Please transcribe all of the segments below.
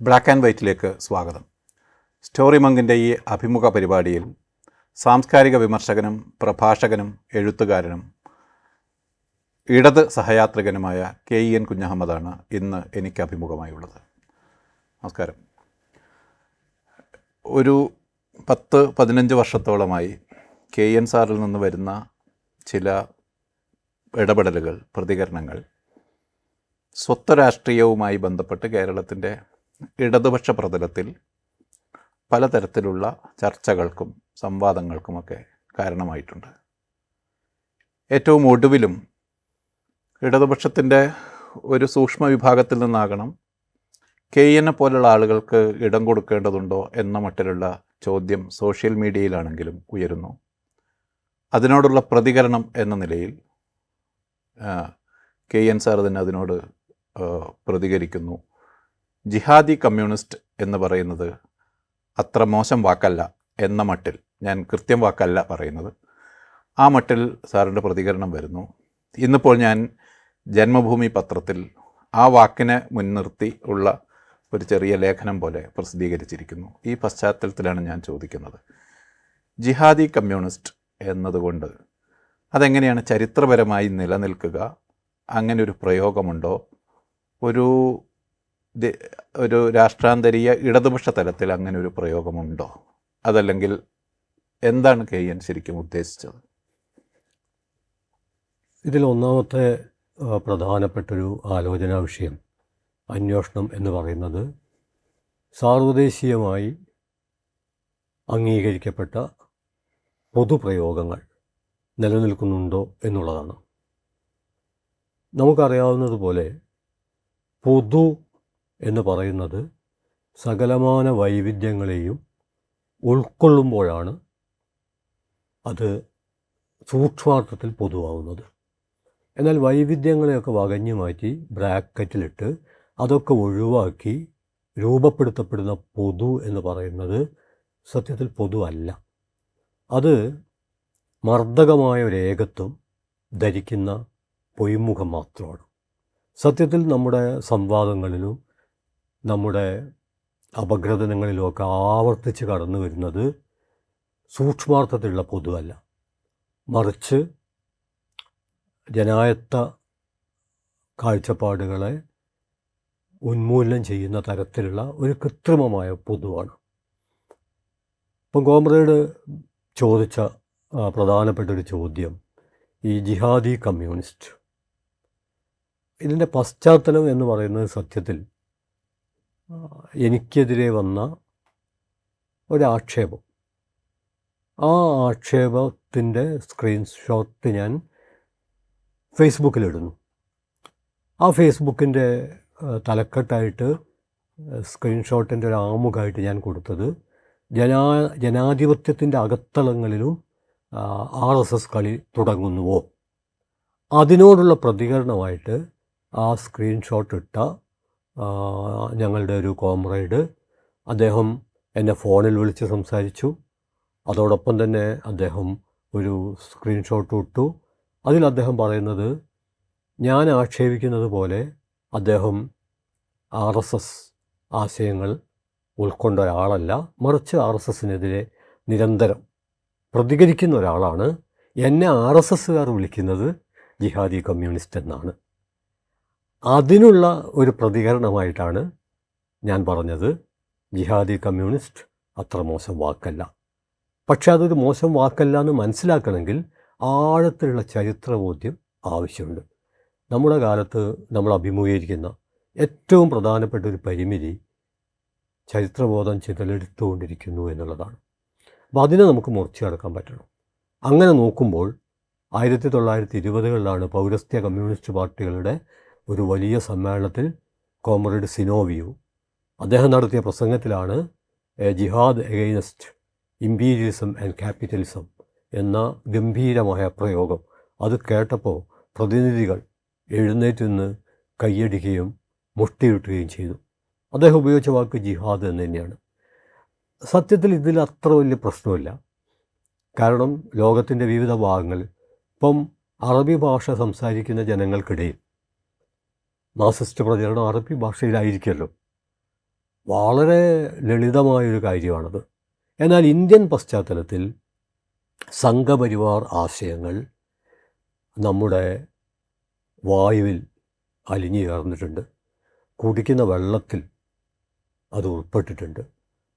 Black and വൈറ്റിലേക്ക് സ്വാഗതം. Story മങ്കിൻ്റെ ഈ അഭിമുഖ പരിപാടിയിൽ സാംസ്കാരിക വിമർശകനും പ്രഭാഷകനും എഴുത്തുകാരനും ഇടത് സഹയാത്രികനുമായ KEN കുഞ്ഞഹമ്മദാണ് ഇന്ന് എനിക്ക് അഭിമുഖമായുള്ളത്. നമസ്കാരം. ഒരു 10-15 വർഷത്തോളമായി KEN സാറിൽ നിന്ന് വരുന്ന ചില ഇടപെടലുകൾ, പ്രതികരണങ്ങൾ സ്വത്വരാഷ്ട്രീയവുമായി ബന്ധപ്പെട്ട് കേരളത്തിൻ്റെ ഇടതുപക്ഷ പ്രതലത്തിൽ പലതരത്തിലുള്ള ചർച്ചകൾക്കും സംവാദങ്ങൾക്കുമൊക്കെ കാരണമായിട്ടുണ്ട്. ഏറ്റവും ഒടുവിലും ഇടതുപക്ഷത്തിൻ്റെ ഒരു സൂക്ഷ്മ വിഭാഗത്തിൽ നിന്നാകണം KEN പോലുള്ള ആളുകൾക്ക് ഇടം കൊടുക്കേണ്ടതുണ്ടോ എന്ന മട്ടിലുള്ള ചോദ്യം സോഷ്യൽ മീഡിയയിലാണെങ്കിലും ഉയരുന്നു. അതിനോടുള്ള പ്രതികരണം എന്ന നിലയിൽ KEN സാർ തന്നെ അതിനോട് പ്രതികരിക്കുന്നു. ജിഹാദി കമ്മ്യൂണിസ്റ്റ് എന്ന് പറയുന്നത് അത്ര മോശം വാക്കല്ല എന്ന മട്ടിൽ, ഞാൻ കൃത്യം വാക്കല്ല പറയുന്നത്, ആ മട്ടിൽ സാറിൻ്റെ പ്രതികരണം വരുന്നു. ഇന്നിപ്പോൾ ഞാൻ ജന്മഭൂമി പത്രത്തിൽ ആ വാക്കിനെ മുൻനിർത്തി ഉള്ള ഒരു ചെറിയ ലേഖനം പോലെ പ്രസിദ്ധീകരിച്ചിരിക്കുന്നു. ഈ പശ്ചാത്തലത്തിലാണ് ഞാൻ ചോദിക്കുന്നത്, ജിഹാദി കമ്മ്യൂണിസ്റ്റ് എന്നതുകൊണ്ട് അതെങ്ങനെയാണ് ചരിത്രപരമായി നിലനിൽക്കുക? അങ്ങനെ ഒരു പ്രയോഗമുണ്ടോ? ഒരു രാഷ്ട്രാന്തരീയ ഇടതുപക്ഷ തലത്തിൽ അങ്ങനെ ഒരു പ്രയോഗമുണ്ടോ? അതല്ലെങ്കിൽ എന്താണ് KEN ശരിക്കും ഉദ്ദേശിച്ചത്? ഇതിൽ ഒന്നാമത്തെ പ്രധാനപ്പെട്ടൊരു ആലോചനാ വിഷയം, അന്വേഷണം എന്ന് പറയുന്നത് സാർവദേശീയമായി അംഗീകരിക്കപ്പെട്ട പൊതുപ്രയോഗങ്ങൾ നിലനിൽക്കുന്നുണ്ടോ എന്നുള്ളതാണ്. നമുക്കറിയാവുന്നതുപോലെ പൊതു എന്ന് പറയുന്നത് സകലമാന വൈവിധ്യങ്ങളെയും ഉൾക്കൊള്ളുമ്പോഴാണ് അത് സൂക്ഷ്മാർത്ഥത്തിൽ പൊതുവാകുന്നത്. എന്നാൽ വൈവിധ്യങ്ങളെയൊക്കെ വകഞ്ഞു മാറ്റി ബ്രാക്കറ്റിലിട്ട് അതൊക്കെ ഒഴിവാക്കി രൂപപ്പെടുത്തപ്പെടുന്ന പൊതു എന്ന് പറയുന്നത് സത്യത്തിൽ പൊതുവല്ല. അത് മർദ്ദകമായ ഒരു ഏകത്വം ധരിക്കുന്ന പൊയ്മുഖം മാത്രമാണ്. സത്യത്തിൽ നമ്മുടെ സംവാദങ്ങളിലും നമ്മുടെ അപഗ്രഥനങ്ങളിലുമൊക്കെ ആവർത്തിച്ച് കടന്നു വരുന്നത് സൂക്ഷ്മാർത്ഥത്തിലുള്ള പൊതുവല്ല, മറിച്ച് ജനായത്ത കാഴ്ചപ്പാടുകളെ ഉന്മൂലനം ചെയ്യുന്ന തരത്തിലുള്ള ഒരു കൃത്രിമമായ പൊതുവാണ്. ഇപ്പം കോമ്രേഡ് ചോദിച്ച പ്രധാനപ്പെട്ടൊരു ചോദ്യം, ഈ ജിഹാദി കമ്മ്യൂണിസ്റ്റ്, ഇതിൻ്റെ പശ്ചാത്തലം എന്ന് പറയുന്നത് സത്യത്തിൽ എനിക്കെതിരെ വന്ന ഒരാക്ഷേപം, ആ ആക്ഷേപത്തിൻ്റെ സ്ക്രീൻഷോട്ട് ഞാൻ ഫേസ്ബുക്കിലിടുന്നു. ആ ഫേസ്ബുക്കിൻ്റെ തലക്കെട്ടായിട്ട് സ്ക്രീൻഷോട്ടിൻ്റെ ഒരു ആമുഖമായിട്ട് ഞാൻ കൊടുത്തത് ജനാധിപത്യത്തിൻ്റെ അകത്തളങ്ങളിലും RSS കളി തുടങ്ങുന്നുവോ? അതിനോടുള്ള പ്രതികരണമായിട്ട് ആ സ്ക്രീൻഷോട്ട് ഇട്ട ഞങ്ങളുടെ ഒരു കോമ്രേഡ്, അദ്ദേഹം എന്നെ ഫോണിൽ വിളിച്ച് സംസാരിച്ചു. അതോടൊപ്പം തന്നെ അദ്ദേഹം ഒരു സ്ക്രീൻഷോട്ട് ഇട്ടു. അതിൽ അദ്ദേഹം പറയുന്നത്, ഞാൻ ആക്ഷേപിക്കുന്നത് പോലെ അദ്ദേഹം RSS ആശയങ്ങൾ ഉൾക്കൊണ്ട ഒരാളല്ല, മറിച്ച് RSSനെതിരെ നിരന്തരം പ്രതികരിക്കുന്ന ഒരാളാണ്. എന്നെ RSSകാർ വിളിക്കുന്നത് ജിഹാദി കമ്മ്യൂണിസ്റ്റ് എന്നാണ്. അതിനുള്ള ഒരു പ്രതികരണമായിട്ടാണ് ഞാൻ പറഞ്ഞത്, ജിഹാദി കമ്മ്യൂണിസ്റ്റ് അത്ര മോശം വാക്കല്ല. പക്ഷെ അതൊരു മോശം വാക്കല്ല എന്ന് മനസ്സിലാക്കണമെങ്കിൽ ആഴത്തിലുള്ള ചരിത്രബോധ്യം ആവശ്യമുണ്ട്. നമ്മുടെ കാലത്ത് നമ്മൾ അഭിമുഖീകരിക്കുന്ന ഏറ്റവും പ്രധാനപ്പെട്ട ഒരു പരിമിതി ചരിത്രബോധം ചിതലെടുത്തുകൊണ്ടിരിക്കുന്നു എന്നുള്ളതാണ്. അപ്പോൾ അതിനെ നമുക്ക് മുറിച്ചു കടക്കാൻ പറ്റണം. അങ്ങനെ നോക്കുമ്പോൾ 1920കളിലാണ് പൗരസ്ത്യ കമ്മ്യൂണിസ്റ്റ് പാർട്ടികളുടെ ഒരു വലിയ സമ്മേളനത്തിൽ കോമ്രേഡ് സിനോവിയു അദ്ദേഹം നടത്തിയ പ്രസംഗത്തിലാണ് ജിഹാദ് എഗെയിൻസ്റ്റ് ഇമ്പീരിയലിസം ആൻഡ് ക്യാപിറ്റലിസം എന്ന ഗംഭീരമായ പ്രയോഗം. അത് കേട്ടപ്പോൾ പ്രതിനിധികൾ എഴുന്നേറ്റ് നിന്ന് കൈയടിക്കുകയും മുഷ്ടിയിട്ടുകയും ചെയ്തു. അദ്ദേഹം ഉപയോഗിച്ച വാക്ക് ജിഹാദ് എന്ന് തന്നെയാണ്. സത്യത്തിൽ ഇതിൽ അത്ര വലിയ പ്രശ്നമില്ല. കാരണം ലോകത്തിൻ്റെ വിവിധ ഭാഗങ്ങളിൽ ഇപ്പം അറബി ഭാഷ സംസാരിക്കുന്ന ജനങ്ങൾക്കിടയിൽ മാർക്സിസ്റ്റ് പ്രചരണം അറബി ഭാഷയിലായിരിക്കുമല്ലോ. വളരെ ലളിതമായൊരു കാര്യമാണത്. എന്നാൽ ഇന്ത്യൻ പശ്ചാത്തലത്തിൽ സംഘപരിവാർ ആശയങ്ങൾ നമ്മുടെ വായുവിൽ അലിഞ്ഞു ചേർന്നിട്ടുണ്ട്. കുടിക്കുന്ന വെള്ളത്തിൽ അത് ഉൾപ്പെട്ടിട്ടുണ്ട്.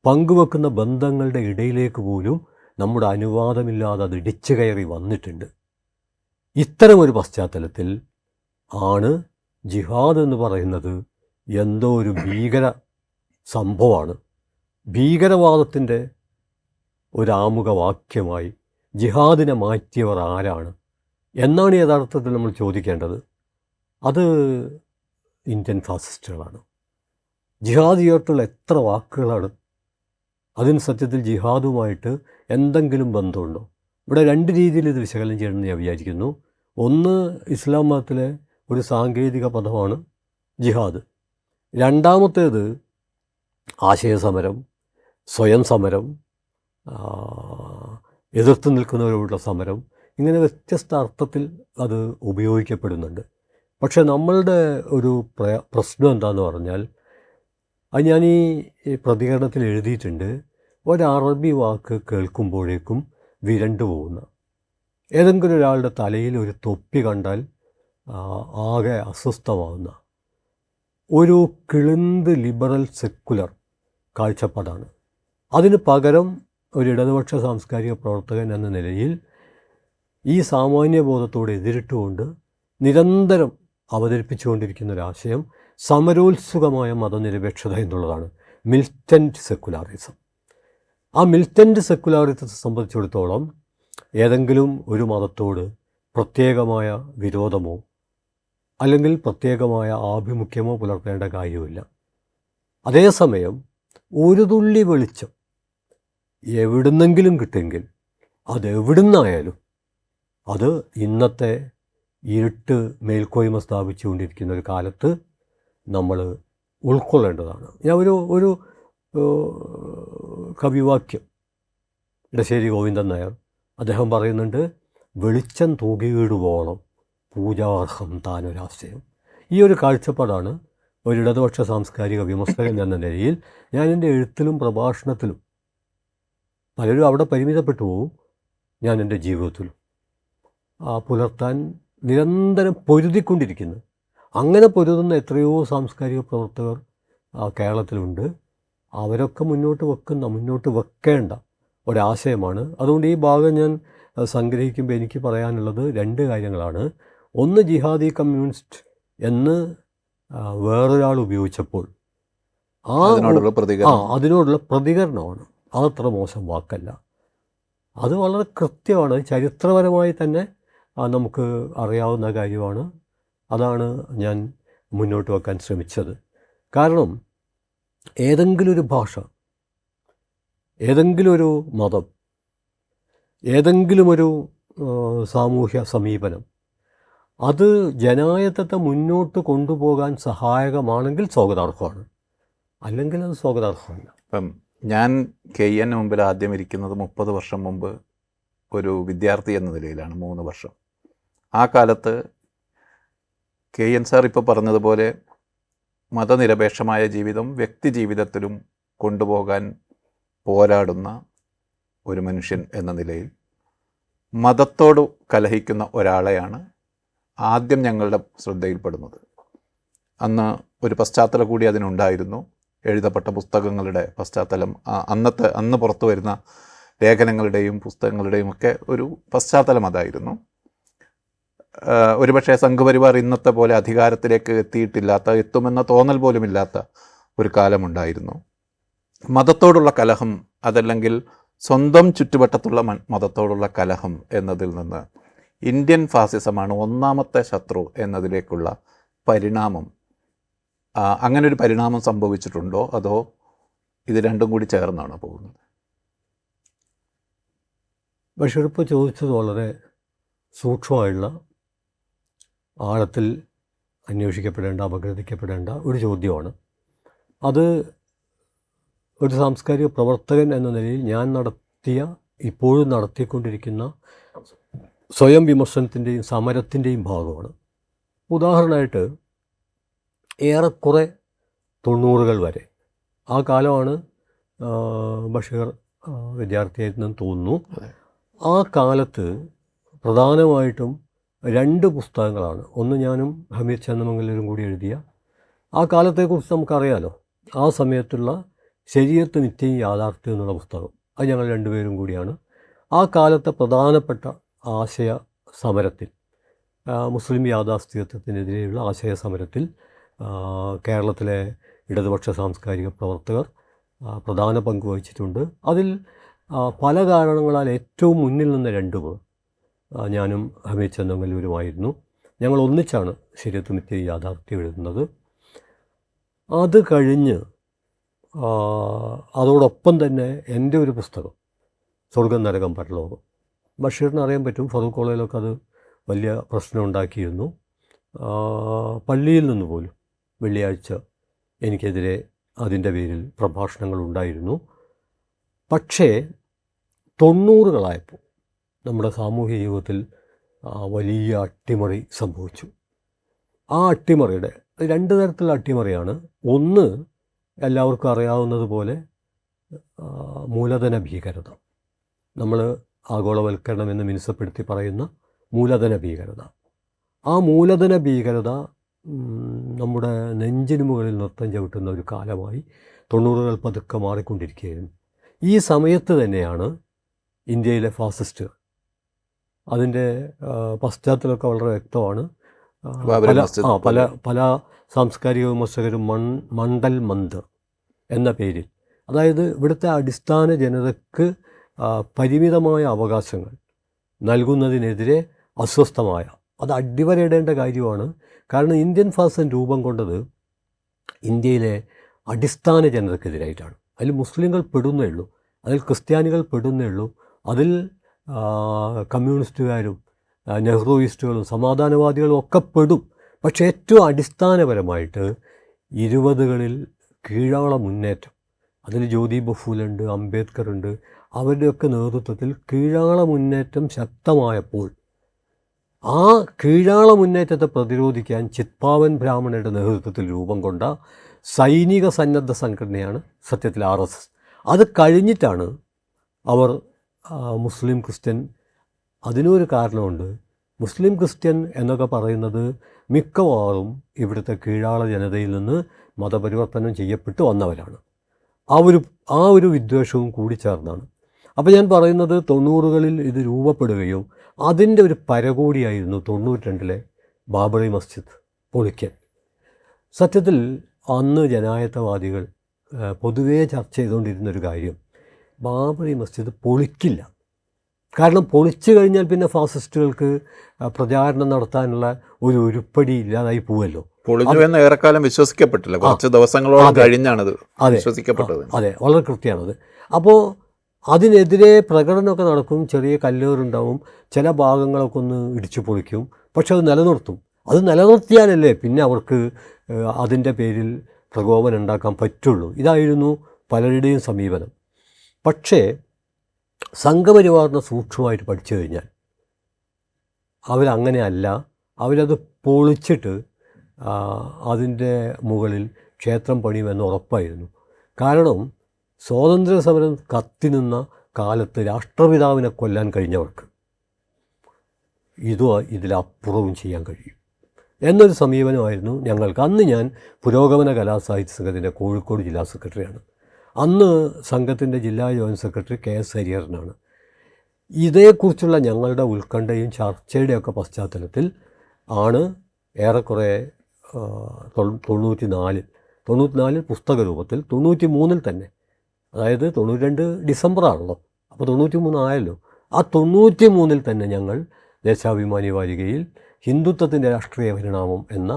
പങ്കുവെക്കുന്ന ബന്ധങ്ങളുടെ ഇടയിലേക്ക് പോലും നമ്മുടെ അനുവാദമില്ലാതെ അത് ഇടിച്ചു കയറി വന്നിട്ടുണ്ട്. ഇത്തരമൊരു പശ്ചാത്തലത്തിൽ ആണ് ജിഹാദ് എന്ന് പറയുന്നത് എന്തോ ഒരു ഭീകര സംഭവമാണ്. ഭീകരവാദത്തിൻ്റെ ഒരാമുഖ വാക്യമായി ജിഹാദിനെ മാറ്റിയവർ ആരാണ് എന്നാണ് യഥാർത്ഥത്തിൽ നമ്മൾ ചോദിക്കേണ്ടത്. അത് ഇന്ത്യൻ ഫാസിസ്റ്റുകളാണ്. ജിഹാദ് ചേർത്തുള്ള എത്ര വാക്കുകളാണ്. അതിന് സത്യത്തിൽ ജിഹാദുമായിട്ട് എന്തെങ്കിലും ബന്ധമുണ്ടോ? ഇവിടെ രണ്ട് രീതിയിൽ ഇത് വിശകലനം ചെയ്യണമെന്ന് ഞാൻ വിചാരിക്കുന്നു. ഒന്ന്, ഇസ്ലാം മതത്തിലെ ഒരു സാങ്കേതിക പദമാണ് ജിഹാദ്. രണ്ടാമത്തേത് ആശയസമരം, സ്വയം സമരം, എതിർത്ത് നിൽക്കുന്നവരോടുള്ള സമരം, ഇങ്ങനെ വ്യത്യസ്ത അർത്ഥത്തിൽ അത് ഉപയോഗിക്കപ്പെടുന്നുണ്ട്. പക്ഷേ നമ്മളുടെ ഒരു പ്രശ്നം എന്താണെന്ന് പറഞ്ഞാൽ, അത് ഞാൻ ഈ പ്രതികരണത്തിൽ എഴുതിയിട്ടുണ്ട്, ഒരറബി വാക്ക് കേൾക്കുമ്പോഴേക്കും വിരണ്ടു പോകുന്ന, ഏതെങ്കിലും ഒരാളുടെ തലയിൽ ഒരു തൊപ്പി കണ്ടാൽ ആകെ അസ്വസ്ഥമാകുന്ന ഒരു കിളിന്ത് ലിബറൽ സെക്കുലർ കാഴ്ചപ്പാടാണ്. അതിന് പകരം ഒരു ഇടതുപക്ഷ സാംസ്കാരിക പ്രവർത്തകൻ എന്ന നിലയിൽ ഈ സാമാന്യബോധത്തോട് എതിരിട്ടുകൊണ്ട് നിരന്തരം അവതരിപ്പിച്ചുകൊണ്ടിരിക്കുന്ന ഒരാശയം സമരോത്സുകമായ മതനിരപേക്ഷത എന്നുള്ളതാണ്, മിലിറ്റൻറ്റ് സെക്കുലാറിസം. ആ മിലിറ്റൻറ്റ് സെക്കുലാറിസത്തെ സംബന്ധിച്ചിടത്തോളം ഏതെങ്കിലും ഒരു മതത്തോട് പ്രത്യേകമായ വിരോധമോ അല്ലെങ്കിൽ പ്രത്യേകമായ ആഭിമുഖ്യമോ പുലർത്തേണ്ട കാര്യമില്ല. അതേസമയം ഒരു തുള്ളി വെളിച്ചം എവിടുന്നെങ്കിലും കിട്ടുമെങ്കിൽ അതെവിടുന്നായാലും അത് ഇന്നത്തെ ഇരുട്ട് മേൽക്കോയ്മ സ്ഥാപിച്ചുകൊണ്ടിരിക്കുന്ന ഒരു കാലത്ത് നമ്മൾ ഉൾക്കൊള്ളേണ്ടതാണ്. ഞാൻ ഒരു കവിവാക്യം, ഇടശ്ശേരി ഗോവിന്ദൻ നായർ, അദ്ദേഹം പറയുന്നുണ്ട്, വെളിച്ചം തൂകിയിടുവോളം പൂജാർഹം താനൊരാശയം. ഈ ഒരു കാഴ്ചപ്പാടാണ് ഒരു ഇടതുപക്ഷ സാംസ്കാരിക വിമർശകൻ എന്ന നിലയിൽ ഞാൻ എൻ്റെ എഴുത്തിലും പ്രഭാഷണത്തിലും, പലരും അവിടെ പരിമിതപ്പെട്ടു പോവും, ഞാൻ എൻ്റെ ജീവിതത്തിലും പുലർത്താൻ നിരന്തരം പൊരുതിക്കൊണ്ടിരിക്കുന്നു. അങ്ങനെ പൊരുതുന്ന എത്രയോ സാംസ്കാരിക പ്രവർത്തകർ കേരളത്തിലുണ്ട്. അവരൊക്കെ മുന്നോട്ട് വെക്കേണ്ട ഒരാശയമാണ്. അതുകൊണ്ട് ഈ ഭാഗം ഞാൻ സംഗ്രഹിക്കുമ്പോൾ എനിക്ക് പറയാനുള്ളത് രണ്ട് കാര്യങ്ങളാണ്. ഒന്ന്, ജിഹാദി കമ്മ്യൂണിസ്റ്റ് എന്ന് വേറൊരാൾ ഉപയോഗിച്ചപ്പോൾ അതിനോടുള്ള പ്രതികരണമാണ്. അതത്ര മോശം വാക്കല്ല, അത് വളരെ കൃത്യമാണ്. ചരിത്രപരമായി തന്നെ നമുക്ക് അറിയാവുന്ന കാര്യമാണ്. അതാണ് ഞാൻ മുന്നോട്ട് വെക്കാൻ ശ്രമിച്ചത്. കാരണം ഏതെങ്കിലും ഒരു ഭാഷ, ഏതെങ്കിലും ഒരു മതം, ഏതെങ്കിലും ഒരു സാമൂഹ്യ സമീപനം അത് ജനായത്തത്തെ മുന്നോട്ട് കൊണ്ടുപോകാൻ സഹായകമാണെങ്കിൽ സ്വാഗതാർഹമാണ്, അല്ലെങ്കിൽ അത് സ്വാഗതാർഹമല്ല. ഇപ്പം ഞാൻ KN മുമ്പിൽ ആദ്യം ഇരിക്കുന്നത് 30 വർഷം മുമ്പ് ഒരു വിദ്യാർത്ഥി എന്ന നിലയിലാണ്, 3 വർഷം. ആ കാലത്ത് KN സാർ ഇപ്പോൾ പറഞ്ഞതുപോലെ മതനിരപേക്ഷമായ ജീവിതം വ്യക്തി ജീവിതത്തിലും കൊണ്ടുപോകാൻ പോരാടുന്ന ഒരു മനുഷ്യൻ എന്ന നിലയിൽ മതത്തോട് കലഹിക്കുന്ന ഒരാളെയാണ് ആദ്യം ഞങ്ങളുടെ ശ്രദ്ധയിൽപ്പെടുന്നത്. ഒരു പശ്ചാത്തലം കൂടി അതിനുണ്ടായിരുന്നു. എഴുതപ്പെട്ട പുസ്തകങ്ങളുടെ പശ്ചാത്തലം, അന്ന് പുറത്തു വരുന്ന ലേഖനങ്ങളുടെയും പുസ്തകങ്ങളുടെയും ഒക്കെ ഒരു പശ്ചാത്തലം അതായിരുന്നു. ഒരുപക്ഷെ സംഘപരിവാർ ഇന്നത്തെ പോലെ അധികാരത്തിലേക്ക് എത്തുമെന്ന തോന്നൽ പോലുമില്ലാത്ത ഒരു കാലമുണ്ടായിരുന്നു. മതത്തോടുള്ള കലഹം, അതല്ലെങ്കിൽ സ്വന്തം ചുറ്റുവട്ടത്തുള്ള മതത്തോടുള്ള കലഹം എന്നതിൽ നിന്ന് ഇന്ത്യൻ ഫാസിസമാണ് ഒന്നാമത്തെ ശത്രു എന്നതിലേക്കുള്ള പരിണാമം, അങ്ങനെ ഒരു പരിണാമം സംഭവിച്ചിട്ടുണ്ടോ, അതോ ഇത് രണ്ടും കൂടി ചേർന്നാണ് പോകുന്നത്? ബഷീർ ഇപ്പോൾ ചോദിച്ചത് വളരെ സൂക്ഷ്മമായുള്ള, ആഴത്തിൽ അന്വേഷിക്കപ്പെടേണ്ട, അപഗ്രഥിക്കപ്പെടേണ്ട ഒരു ചോദ്യമാണ്. അത് ഒരു സാംസ്കാരിക പ്രവർത്തകൻ എന്ന നിലയിൽ ഞാൻ ഇപ്പോഴും നടത്തിക്കൊണ്ടിരിക്കുന്ന സ്വയം വിമർശനത്തിൻ്റെയും സമരത്തിൻ്റെയും ഭാഗമാണ്. ഉദാഹരണമായിട്ട് ഏറെക്കുറെ 90കൾ വരെ ആ കാലമാണ് ബഷീർ വിദ്യാർത്ഥിയായിരുന്നെന്ന് തോന്നുന്നു. ആ കാലത്ത് പ്രധാനമായിട്ടും 2 പുസ്തകങ്ങളാണ്. ഒന്ന് ഞാനും ഹമീദ് ചന്ദമംഗലൂരും കൂടി എഴുതിയ, ആ കാലത്തെക്കുറിച്ച് നമുക്കറിയാലോ, ആ സമയത്തുള്ള ശരീഅത്ത് മിഥ്യയും യാഥാർത്ഥ്യം എന്നുള്ള പുസ്തകം. അത് ഞങ്ങൾ 2 പേരും കൂടിയാണ് ആ കാലത്തെ പ്രധാനപ്പെട്ട ആശയ സമരത്തിൽ, മുസ്ലിം യാഥാസ്ഥികത്വത്തിനെതിരെയുള്ള ആശയ സമരത്തിൽ കേരളത്തിലെ ഇടതുപക്ഷ സാംസ്കാരിക പ്രവർത്തകർ പ്രധാന പങ്ക് വഹിച്ചിട്ടുണ്ട്. അതിൽ പല കാരണങ്ങളാൽ ഏറ്റവും മുന്നിൽ നിന്ന 2 പേർ ഞാനും ഹമീദ് ചന്ദമംഗലൂരുമായിരുന്നു. ഞങ്ങൾ ഒന്നിച്ചാണ് ശരീഅത്ത് മിഥ്യയും യാഥാർത്ഥ്യം എഴുതുന്നത്. അത് കഴിഞ്ഞ് അതോടൊപ്പം തന്നെ എൻ്റെ ഒരു പുസ്തകം സ്വർഗം നരകം പരലോകം, ബഷീറിന് അറിയാൻ പറ്റും, ഫറൂഖ് കോളേജിലൊക്കെ അത് വലിയ പ്രശ്നം ഉണ്ടാക്കിയിരുന്നു. പള്ളിയിൽ നിന്ന് പോലും വെള്ളിയാഴ്ച എനിക്കെതിരെ അതിൻ്റെ പേരിൽ പ്രഭാഷണങ്ങൾ ഉണ്ടായിരുന്നു. പക്ഷേ 90കളായപ്പോൾ നമ്മുടെ സാമൂഹ്യ ജീവിതത്തിൽ വലിയ അട്ടിമറി സംഭവിച്ചു. ആ അട്ടിമറിയുടെ 2 തരത്തിലുള്ള അട്ടിമറിയാണ്. ഒന്ന്, എല്ലാവർക്കും അറിയാവുന്നതുപോലെ മൂലധന ഭീകരത, നമ്മൾ ആഗോളവൽക്കരണം എന്ന് മിനുസപ്പെടുത്തി പറയുന്ന മൂലധന ഭീകരത. ആ മൂലധന ഭീകരത നമ്മുടെ നെഞ്ചിന് മുകളിൽ നൃത്തം ചവിട്ടുന്ന ഒരു കാലമായി 90കൾ പതുക്കെ മാറിക്കൊണ്ടിരിക്കുകയായിരുന്നു. ഈ സമയത്ത് തന്നെയാണ് ഇന്ത്യയിലെ ഫാസിസ്റ്റുകൾ, അതിൻ്റെ പശ്ചാത്തലമൊക്കെ വളരെ വ്യക്തമാണ്. പല സാംസ്കാരിക വിമർശകരും മണ്ഡൽ മന്ദിർ എന്ന പേരിൽ, അതായത് ഇവിടുത്തെ അടിസ്ഥാന ജനതയ്ക്ക് പരിമിതമായ അവകാശങ്ങൾ നൽകുന്നതിനെതിരെ അസ്വസ്ഥമായ, അത് അടിവരയിടേണ്ട കാര്യമാണ്. കാരണം ഇന്ത്യൻ ഫാസിസം രൂപം കൊണ്ടത് ഇന്ത്യയിലെ അടിസ്ഥാന ജനതയ്ക്കെതിരായിട്ടാണ്. അതിൽ മുസ്ലിങ്ങൾ പെടുന്നേ ഉള്ളൂ, അതിൽ ക്രിസ്ത്യാനികൾ പെടുന്നേ ഉള്ളൂ, അതിൽ കമ്മ്യൂണിസ്റ്റുകാരും നെഹ്റുയിസ്റ്റുകളും സമാധാനവാദികളും ഒക്കെ പെടും. പക്ഷേ ഏറ്റവും അടിസ്ഥാനപരമായിട്ട് 20കളിൽ കീഴാള മുന്നേറ്റം, അതിൽ ജ്യോതി ബഫൂലുണ്ട്, അംബേദ്കർ ഉണ്ട്, അവരുടെയൊക്കെ നേതൃത്വത്തിൽ കീഴാള മുന്നേറ്റം ശക്തമായപ്പോൾ ആ കീഴാള മുന്നേറ്റത്തെ പ്രതിരോധിക്കാൻ ചിത്പാവൻ ബ്രാഹ്മണരുടെ നേതൃത്വത്തിൽ രൂപം കൊണ്ട സൈനിക സന്നദ്ധ സംഘടനയാണ് സത്യത്തിൽ RSS. അത് കഴിഞ്ഞിട്ടാണ് അവർ മുസ്ലിം ക്രിസ്ത്യൻ, അതിനൊരു കാരണമുണ്ട്. മുസ്ലിം ക്രിസ്ത്യൻ എന്നൊക്കെ പറയുന്നത് മിക്കവാറും ഇവിടുത്തെ കീഴാള ജനതയിൽ നിന്ന് മതപരിവർത്തനം ചെയ്യപ്പെട്ടു വന്നവരാണ്. ആ ഒരു വിദ്വേഷവും കൂടി ചേർന്നാണ്. അപ്പോൾ ഞാൻ പറയുന്നത് 90കളിൽ ഇത് രൂപപ്പെടുകയും അതിൻ്റെ ഒരു പരകോടിയായിരുന്നു 92ലെ ബാബറി മസ്ജിദ് പൊളിക്കൽ. സത്യത്തിൽ അന്ന് ജനായത്തവാദികൾ പൊതുവേ ചർച്ച ചെയ്തുകൊണ്ടിരുന്നൊരു കാര്യം, ബാബറി മസ്ജിദ് പൊളിക്കില്ല, കാരണം പൊളിച്ചു കഴിഞ്ഞാൽ പിന്നെ ഫാസിസ്റ്റുകൾക്ക് പ്രചാരണം നടത്താനുള്ള ഒരു ഉരുപ്പടി ഇല്ലാതായി പോവല്ലോ. പൊളിഞ്ഞു എന്ന് ഏറെക്കാലം വിശ്വസിക്കപ്പെട്ടില്ല, കുറച്ച് ദിവസങ്ങളോളം കഴിഞ്ഞാണത് വിശ്വസിക്കപ്പെട്ടത്. അതെ, വളരെ കൃത്യമാണത്. അപ്പോൾ അതിനെതിരെ പ്രകടനമൊക്കെ നടക്കും, ചെറിയ കല്ലേറുണ്ടാവും, ചില ഭാഗങ്ങളൊക്കെ ഒന്ന് ഇടിച്ചു പൊളിക്കും, പക്ഷെ അത് നിലനിർത്തും. അത് നിലനിർത്തിയാലല്ലേ പിന്നെ അവർക്ക് അതിൻ്റെ പേരിൽ പ്രകോപനം ഉണ്ടാക്കാൻ പറ്റുള്ളൂ. ഇതായിരുന്നു പലരുടെയും സമീപനം. പക്ഷേ സംഘപരിവാറിനെ സൂക്ഷ്മമായിട്ട് പഠിച്ചു കഴിഞ്ഞാൽ അവരങ്ങനെയല്ല, അവരത് പൊളിച്ചിട്ട് അതിൻ്റെ മുകളിൽ ക്ഷേത്രം പണിയുമെന്ന് ഉറപ്പായിരുന്നു. കാരണം സ്വാതന്ത്ര്യ സമരം കത്തിനിന്ന കാലത്ത് രാഷ്ട്രപിതാവിനെ കൊല്ലാൻ കഴിഞ്ഞവർക്ക് ഇതിലപ്പുറവും ചെയ്യാൻ കഴിയും എന്നൊരു സമീപനമായിരുന്നു ഞങ്ങൾക്ക്. അന്ന് ഞാൻ പുരോഗമന കലാസാഹിത്യ സംഘത്തിൻ്റെ കോഴിക്കോട് ജില്ലാ സെക്രട്ടറിയാണ്. അന്ന് സംഘത്തിൻ്റെ ജില്ലാ ജോയിൻറ്റ് സെക്രട്ടറി KS ഹരിഹരനാണ്. ഇതേക്കുറിച്ചുള്ള ഞങ്ങളുടെ ഉത്കണ്ഠയും ചർച്ചയുടെയൊക്കെ പശ്ചാത്തലത്തിൽ ആണ് ഏറെക്കുറെ 94 പുസ്തക രൂപത്തിൽ, 93 തന്നെ, അതായത് 92 ഡിസംബറാണല്ലോ, അപ്പോൾ 93 ആയല്ലോ. ആ 93 തന്നെ ഞങ്ങൾ ദേശാഭിമാനി വാരികയിൽ ഹിന്ദുത്വത്തിൻ്റെ രാഷ്ട്രീയ പരിണാമം എന്ന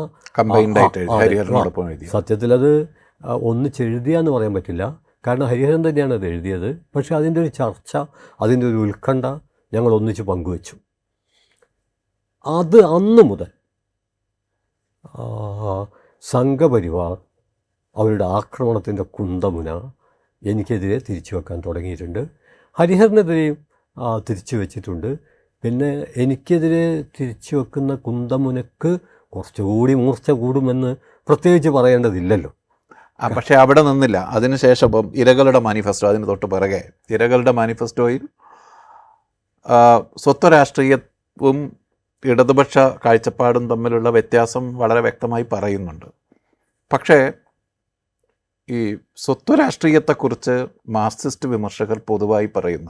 സത്യത്തിൽ അത് ഒന്നിച്ചെഴുതിയാന്ന് പറയാൻ പറ്റില്ല, കാരണം ഹരിഹരൻ തന്നെയാണ് അത് എഴുതിയത്. പക്ഷേ അതിൻ്റെ ഒരു ചർച്ച, അതിൻ്റെ ഒരു ഉത്കണ്ഠ ഞങ്ങൾ ഒന്നിച്ച് പങ്കുവച്ചു. അത് അന്ന് മുതൽ സംഘപരിവാർ അവരുടെ ആക്രമണത്തിൻ്റെ കുന്തമുന എനിക്കെതിരെ തിരിച്ചു വെക്കാൻ തുടങ്ങിയിട്ടുണ്ട്. ഹരിഹരനെതിരെയും തിരിച്ചു വെച്ചിട്ടുണ്ട്. പിന്നെ എനിക്കെതിരെ തിരിച്ചു വെക്കുന്ന കുന്തമുനക്ക് കുറച്ചുകൂടി മൂർച്ച കൂടുമെന്ന് പ്രത്യേകിച്ച് പറയേണ്ടതില്ലല്ലോ. പക്ഷേ അവിടെ നിന്നില്ല. അതിനുശേഷം ഇപ്പം ഇരകളുടെ മാനിഫെസ്റ്റോ, അതിന് തൊട്ട് പിറകെ ഇരകളുടെ മാനിഫെസ്റ്റോയിൽ സ്വത്വ രാഷ്ട്രീയവും ഇടതുപക്ഷ കാഴ്ചപ്പാടും തമ്മിലുള്ള വ്യത്യാസം വളരെ വ്യക്തമായി പറയുന്നുണ്ട്. പക്ഷേ ഈ സ്വത്വ രാഷ്ട്രീയത്തെക്കുറിച്ച് മാർക്സിസ്റ്റ് വിമർശകർ പൊതുവായി പറയുന്ന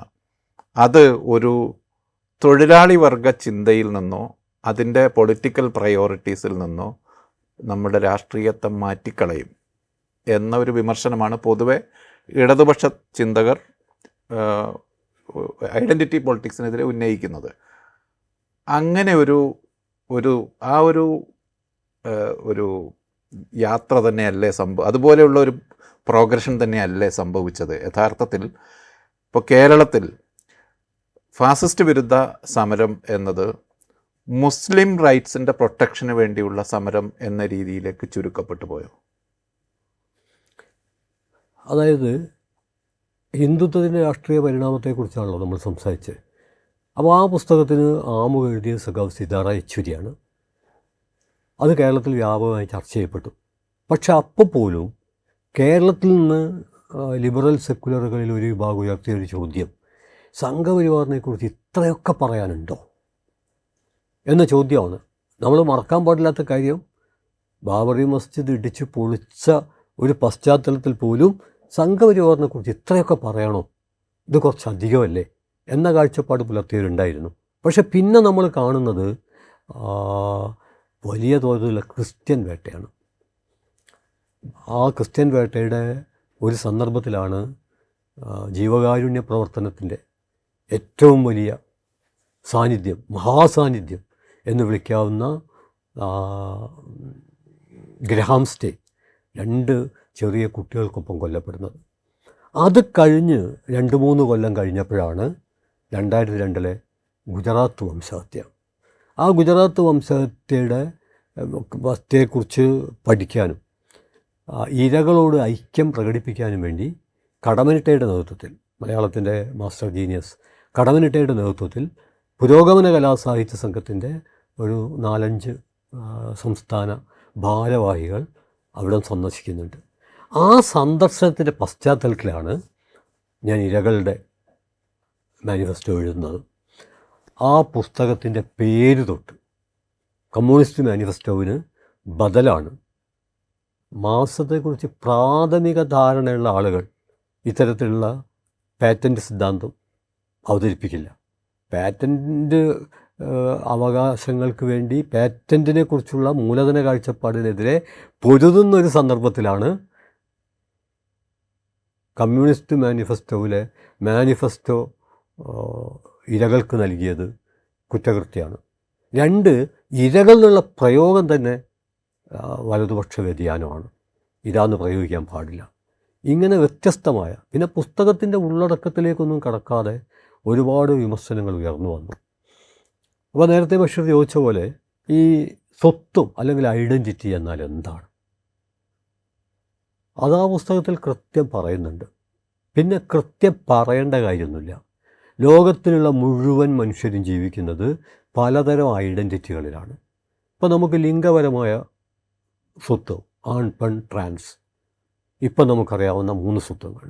അത് ഒരു തൊഴിലാളി വർഗ ചിന്തയിൽ നിന്നോ അതിൻ്റെ പൊളിറ്റിക്കൽ പ്രയോറിറ്റീസിൽ നിന്നോ നമ്മുടെ രാഷ്ട്രീയത്തെ മാറ്റിക്കളയും എന്ന ഒരു വിമർശനമാണ് പൊതുവെ ഇടതുപക്ഷ ചിന്തകർ ഐഡൻറ്റിറ്റി പൊളിറ്റിക്സിനെതിരെ ഉന്നയിക്കുന്നത്. അങ്ങനെ ഒരു യാത്ര തന്നെയല്ലേ അതുപോലെയുള്ള ഒരു പ്രോഗ്രഷൻ തന്നെയല്ലേ സംഭവിച്ചത് യഥാർത്ഥത്തിൽ. ഇപ്പോൾ കേരളത്തിൽ ഫാസിസ്റ്റ് വിരുദ്ധ സമരം എന്നത് മുസ്ലിം റൈറ്റ്സിൻ്റെ പ്രൊട്ടക്ഷന് വേണ്ടിയുള്ള സമരം എന്ന രീതിയിലേക്ക് ചുരുക്കപ്പെട്ടു പോയോ? അതായത് ഹിന്ദുത്വത്തിൻ്റെ രാഷ്ട്രീയ പരിണാമത്തെക്കുറിച്ചാണല്ലോ നമ്മൾ സംസാരിച്ചത്. അപ്പോൾ ആ പുസ്തകത്തിന് ആമുഖം എഴുതിയ സഖാവ് സിതാറ യെച്ചൂരിയാണ്. അത് കേരളത്തിൽ വ്യാപകമായി ചർച്ച ചെയ്യപ്പെട്ടു. പക്ഷെ അപ്പോൾ പോലും കേരളത്തിൽ നിന്ന് ലിബറൽ സെക്കുലറുകളിൽ ഒരു വിഭാഗം ഉയർത്തിയൊരു ചോദ്യം, സംഘപരിവാറിനെക്കുറിച്ച് ഇത്രയൊക്കെ പറയാനുണ്ടോ എന്ന ചോദ്യമാണ്. നമ്മൾ മറക്കാൻ പാടില്ലാത്ത കാര്യം, ബാബറി മസ്ജിദ് ഇടിച്ച് പൊളിച്ച ഒരു പശ്ചാത്തലത്തിൽ പോലും സംഘപരിവാറിനെക്കുറിച്ച് ഇത്രയൊക്കെ പറയണോ, ഇത് കുറച്ച് അധികമല്ലേ എന്ന കാഴ്ചപ്പാട് പുലർത്തിയവരുണ്ടായിരുന്നു. പക്ഷെ പിന്നെ നമ്മൾ കാണുന്നത് വലിയ തോതിലുള്ള ക്രിസ്ത്യൻ വേട്ടയാണ്. ആ ക്രിസ്ത്യൻ വേട്ടയുടെ ഒരു സന്ദർഭത്തിലാണ് ജീവകാരുണ്യ പ്രവർത്തനത്തിൻ്റെ ഏറ്റവും വലിയ സാന്നിധ്യം, മഹാസാന്നിധ്യം എന്ന് വിളിക്കാവുന്ന ഗ്രഹാം സ്റ്റേ 2 ചെറിയ കുട്ടികൾക്കൊപ്പം കൊല്ലപ്പെടുന്നത്. അത് കഴിഞ്ഞ് 2-3 കൊല്ലം കഴിഞ്ഞപ്പോഴാണ് 2002 ഗുജറാത്ത് വംശഹത്യ. ആ ഗുജറാത്ത് വംശഹത്യയെക്കുറിച്ച് പഠിക്കാനും ഇരകളോട് ഐക്യം പ്രകടിപ്പിക്കാനും വേണ്ടി കടമ്മനിട്ടയുടെ നേതൃത്വത്തിൽ, മലയാളത്തിൻ്റെ മാസ്റ്റർ ജീനിയസ് കടമ്മനിട്ടയുടെ നേതൃത്വത്തിൽ പുരോഗമന കലാസാഹിത്യ സംഘത്തിൻ്റെ ഒരു 4-5 സംസ്ഥാന ഭാരവാഹികൾ അവിടെ സന്ദർശിക്കുന്നുണ്ട്. ആ സന്ദർശനത്തിൻ്റെ പശ്ചാത്തലത്തിലാണ് ഞാൻ ഇരകളുടെ മാനിഫെസ്റ്റോ എഴുതുന്നത്. ആ പുസ്തകത്തിൻ്റെ പേര് തൊട്ട് കമ്മ്യൂണിസ്റ്റ് മാനിഫെസ്റ്റോവിന് ബദലാണ്. മാർക്സത്തെക്കുറിച്ച് പ്രാഥമിക ധാരണയുള്ള ആളുകൾ ഇത്തരത്തിലുള്ള പാറ്റൻ്റ് സിദ്ധാന്തം അവതരിപ്പിക്കില്ല. പാറ്റൻ്റ് അവകാശങ്ങൾക്ക് വേണ്ടി പാറ്റൻറ്റിനെ കുറിച്ചുള്ള മൂലധന കാഴ്ചപ്പാടിനെതിരെ പൊരുതുന്നൊരു സന്ദർഭത്തിലാണ് കമ്മ്യൂണിസ്റ്റ് മാനിഫെസ്റ്റോ ഇരകൾക്ക് നൽകിയത് കുറ്റകൃത്യമാണ്. 2, ഇരകൾ എന്നുള്ള പ്രയോഗം തന്നെ വലതുപക്ഷ വ്യതിയാനമാണ്. ഇതാന്ന് പ്രയോഗിക്കാൻ പാടില്ല. ഇങ്ങനെ വ്യത്യസ്തമായ, പിന്നെ പുസ്തകത്തിൻ്റെ ഉള്ളടക്കത്തിലേക്കൊന്നും കടക്കാതെ ഒരുപാട് വിമർശനങ്ങൾ ഉയർന്നു വന്നു. അപ്പോൾ നേരത്തെ ബഷീർ ചോദിച്ച പോലെ ഈ സ്വത്വം അല്ലെങ്കിൽ ഐഡൻറ്റിറ്റി എന്നാൽ എന്താണ്, അത് ആ പുസ്തകത്തിൽ കൃത്യം പറയുന്നുണ്ട്. പിന്നെ കൃത്യം പറയേണ്ട കാര്യമൊന്നുമില്ല. ലോകത്തിലുള്ള മുഴുവൻ മനുഷ്യരും ജീവിക്കുന്നത് പലതരം ഐഡൻറ്റിറ്റികളിലാണ്. ഇപ്പോൾ നമുക്ക് ലിംഗപരമായ സ്വത്വം, ആൺ, പെൺ, ട്രാൻസ്, ഇപ്പം നമുക്കറിയാവുന്ന 3 സ്വത്വങ്ങൾ.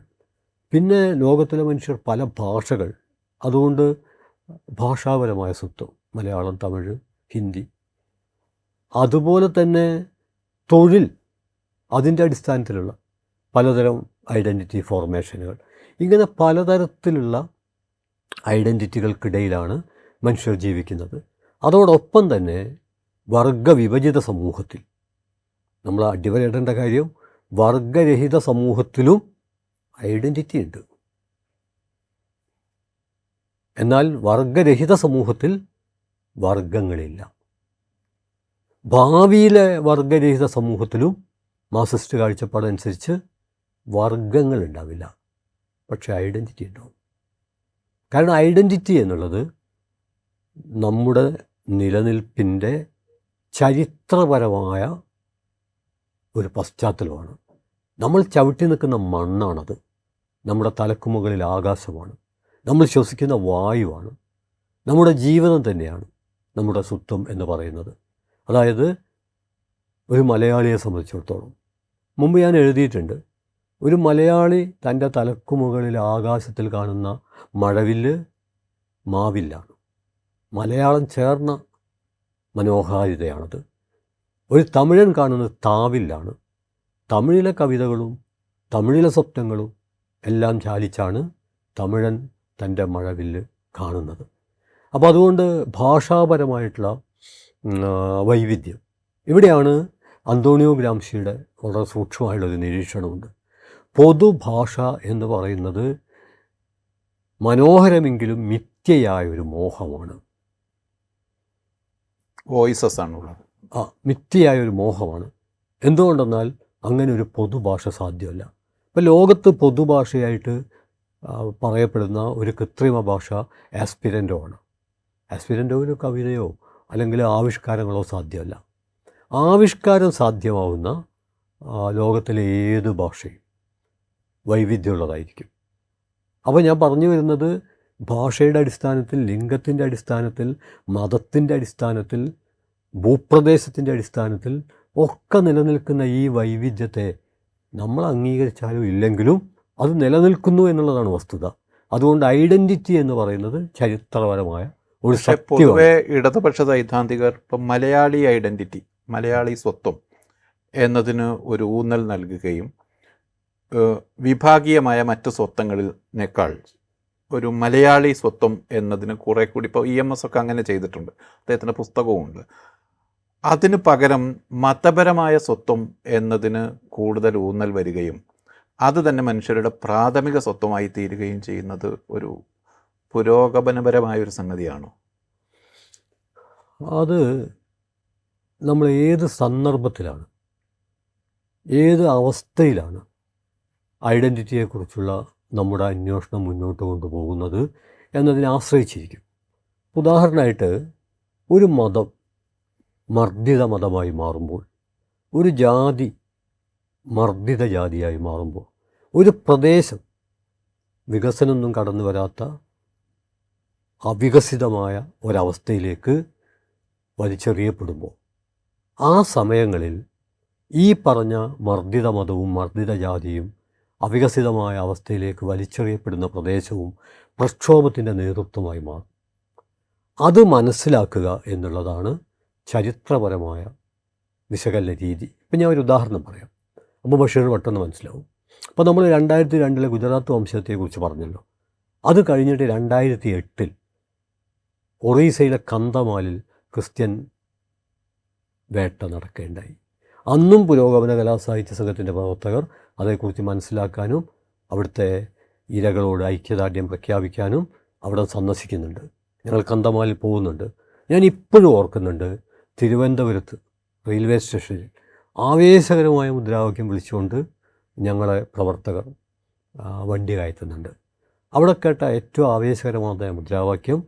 പിന്നെ ലോകത്തിലെ മനുഷ്യർ പല ഭാഷകൾ, അതുകൊണ്ട് ഭാഷാപരമായ സ്വത്വം, മലയാളം, തമിഴ്, ഹിന്ദി. അതുപോലെ തന്നെ തൊഴിൽ, അതിൻ്റെ അടിസ്ഥാനത്തിലുള്ള പലതരം ഐഡൻറ്റിറ്റി ഫോർമേഷനുകൾ. ഇങ്ങനെ പലതരത്തിലുള്ള ഐഡൻറ്റിറ്റികൾക്കിടയിലാണ് മനുഷ്യർ ജീവിക്കുന്നത്. അതോടൊപ്പം തന്നെ വർഗവിഭജിത സമൂഹത്തിൽ, നമ്മൾ അടിവരയിടേണ്ട കാര്യം, വർഗരഹിത സമൂഹത്തിലും ഐഡൻറ്റിറ്റി ഉണ്ട്. എന്നാൽ വർഗരഹിത സമൂഹത്തിൽ വർഗങ്ങളില്ല. ഭാവിയിലെ വർഗരഹിത സമൂഹത്തിലും മാർക്സിസ്റ്റ് കാഴ്ചപ്പാടനുസരിച്ച് വർഗങ്ങളുണ്ടാവില്ല, പക്ഷേ ഐഡൻറ്റിറ്റി ഉണ്ടാവും. കാരണം ഐഡൻറ്റിറ്റി എന്നുള്ളത് നമ്മുടെ നിലനിൽപ്പിൻ്റെ ചരിത്രപരമായ ഒരു പശ്ചാത്തലമാണ്. നമ്മൾ ചവിട്ടി നിൽക്കുന്ന മണ്ണാണത്. നമ്മുടെ തലക്കുമുകളിൽ ആകാശമാണ്. നമ്മൾ ശ്വസിക്കുന്ന വായുവാണ്. നമ്മുടെ ജീവിതം തന്നെയാണ് നമ്മുടെ സ്വത്വം എന്ന് പറയുന്നത്. അതായത് ഒരു മലയാളിയെ സംബന്ധിച്ചിടത്തോളം മുമ്പ് ഞാൻ എഴുതിയിട്ടുണ്ട്, ഒരു മലയാളി തൻ്റെ തലക്കുമുകളിൽ ആകാശത്തിൽ കാണുന്ന മഴവില്ല് മാവില്ലാണ്. മലയാളം ചേർന്ന മനോഹാരിതയാണത്. ഒരു തമിഴൻ കാണുന്നത് താവില്ലാണ്. തമിഴിലെ കവിതകളും തമിഴിലെ സ്വപ്നങ്ങളും എല്ലാം ചാലിച്ചാണ് തമിഴൻ തൻ്റെ മഴവില്ല് കാണുന്നത്. അപ്പോൾ അതുകൊണ്ട് ഭാഷാപരമായിട്ടുള്ള വൈവിധ്യം ഇവിടെയാണ് അന്തോണിയോ ഗ്രാംഷിയുടെ വളരെ സൂക്ഷ്മമായുള്ളൊരു നിരീക്ഷണമുണ്ട്. പൊതുഭാഷ എന്ന് പറയുന്നത് മനോഹരമെങ്കിലും മിഥ്യയായൊരു മോഹമാണ്. വോയിസസ് ആണുള്ളത്. മിഥ്യയായൊരു മോഹമാണ്. എന്തുകൊണ്ടെന്നാൽ അങ്ങനെ ഒരു പൊതുഭാഷ സാധ്യമല്ല. ഇപ്പോൾ ലോകത്ത് പൊതുഭാഷയായിട്ട് പറയപ്പെടുന്ന ഒരു കൃത്രിമ ഭാഷ ആസ്പിരൻറ്റോ ആണ്. ആസ്പിരൻറ്റോ ഒരു കവിതയോ അല്ലെങ്കിൽ ആവിഷ്കാരങ്ങളോ സാധ്യമല്ല. ആവിഷ്കാരം സാധ്യമാവുന്ന ലോകത്തിലെ ഏത് ഭാഷയും വൈവിധ്യമുള്ളതായിരിക്കും. അപ്പോൾ ഞാൻ പറഞ്ഞു വരുന്നത്, ഭാഷയുടെ അടിസ്ഥാനത്തിൽ, ലിംഗത്തിൻ്റെ അടിസ്ഥാനത്തിൽ, മതത്തിൻ്റെ അടിസ്ഥാനത്തിൽ, ഭൂപ്രദേശത്തിൻ്റെ അടിസ്ഥാനത്തിൽ ഒക്കെ നിലനിൽക്കുന്ന ഈ വൈവിധ്യത്തെ നമ്മൾ അംഗീകരിച്ചാലും ഇല്ലെങ്കിലും അത് നിലനിൽക്കുന്നു എന്നുള്ളതാണ് വസ്തുത. അതുകൊണ്ട് ഐഡൻറ്റിറ്റി എന്ന് പറയുന്നത് ചരിത്രപരമായ ഒരു സത്യമാണ്. പൊതുവെ ഇടതുപക്ഷ സൈദ്ധാന്തികർ ഇപ്പം മലയാളി ഐഡൻറ്റിറ്റി, മലയാളി സ്വത്വം എന്നതിന് ഒരു ഊന്നൽ നൽകുകയും വിഭാഗീയമായ മറ്റ് സ്വത്വങ്ങളിനേക്കാൾ ഒരു മലയാളി സ്വത്വം എന്നതിന് കുറേ കൂടി, ഇപ്പോൾ EMS ഒക്കെ അങ്ങനെ ചെയ്തിട്ടുണ്ട്, അദ്ദേഹത്തിൻ്റെ പുസ്തകവുമുണ്ട്. അതിന് പകരം മതപരമായ സ്വത്വം എന്നതിന് കൂടുതൽ ഊന്നൽ വരികയും അത് തന്നെ മനുഷ്യരുടെ പ്രാഥമിക സ്വത്വമായി തീരുകയും ചെയ്യുന്നത് ഒരു പുരോഗമനപരമായൊരു സംഗതിയാണോ? അത് നമ്മൾ ഏത് സന്ദർഭത്തിലാണ്, ഏത് അവസ്ഥയിലാണ് ഐഡൻറ്റിറ്റിയെക്കുറിച്ചുള്ള നമ്മുടെ അന്വേഷണം മുന്നോട്ട് കൊണ്ടുപോകുന്നത് എന്നതിനെ ആശ്രയിച്ചിരിക്കും. ഉദാഹരണമായിട്ട്, ഒരു മതം മർദ്ദിത മതമായി മാറുമ്പോൾ, ഒരു ജാതി മർദ്ദിത ജാതിയായി മാറുമ്പോൾ, ഒരു പ്രദേശം വികസനമൊന്നും കടന്നു വരാത്ത അവികസിതമായ ഒരവസ്ഥയിലേക്ക് വലിച്ചെറിയപ്പെടുമ്പോൾ, ആ സമയങ്ങളിൽ ഈ പറഞ്ഞ മർദ്ദിത മതവും മർദ്ദിത ജാതിയും അവികസിതമായ അവസ്ഥയിലേക്ക് വലിച്ചെറിയപ്പെടുന്ന പ്രദേശവും പ്രക്ഷോഭത്തിൻ്റെ നേതൃത്വമായി മാറും. അത് മനസ്സിലാക്കുക എന്നുള്ളതാണ് ചരിത്രപരമായ വിശകലന രീതി. ഇപ്പം ഞാൻ ഒരു ഉദാഹരണം പറയാം, അപ്പോൾ ബഷീർ പെട്ടെന്ന് മനസ്സിലാവും. അപ്പോൾ നമ്മൾ 2002 ഗുജറാത്ത് വംശത്തെക്കുറിച്ച് പറഞ്ഞല്ലോ. അത് കഴിഞ്ഞിട്ട് 2008 ഒറീസയിലെ കന്ധമാലിൽ ക്രിസ്ത്യൻ വേട്ട നടക്കുകയുണ്ടായി. അന്നും പുരോഗമന കലാസാഹിത്യ സംഘത്തിൻ്റെ പ്രവർത്തകർ അതേക്കുറിച്ച് മനസ്സിലാക്കാനും അവിടുത്തെ ഇരകളോട് ഐക്യദാർഢ്യം പ്രഖ്യാപിക്കാനും അവിടെ സന്ദർശിക്കുന്നുണ്ട്. ഞങ്ങൾ കന്ധമാലിൽ പോകുന്നുണ്ട്. ഞാൻ ഇപ്പോഴും ഓർക്കുന്നുണ്ട്, തിരുവനന്തപുരത്ത് റെയിൽവേ സ്റ്റേഷനിൽ ആവേശകരമായ മുദ്രാവാക്യം വിളിച്ചുകൊണ്ട് ഞങ്ങളെ പ്രവർത്തകർ വണ്ടി കയറ്റുന്നുണ്ട്. അവിടെ കേട്ട ഏറ്റവും ആവേശകരമായ മുദ്രാവാക്യം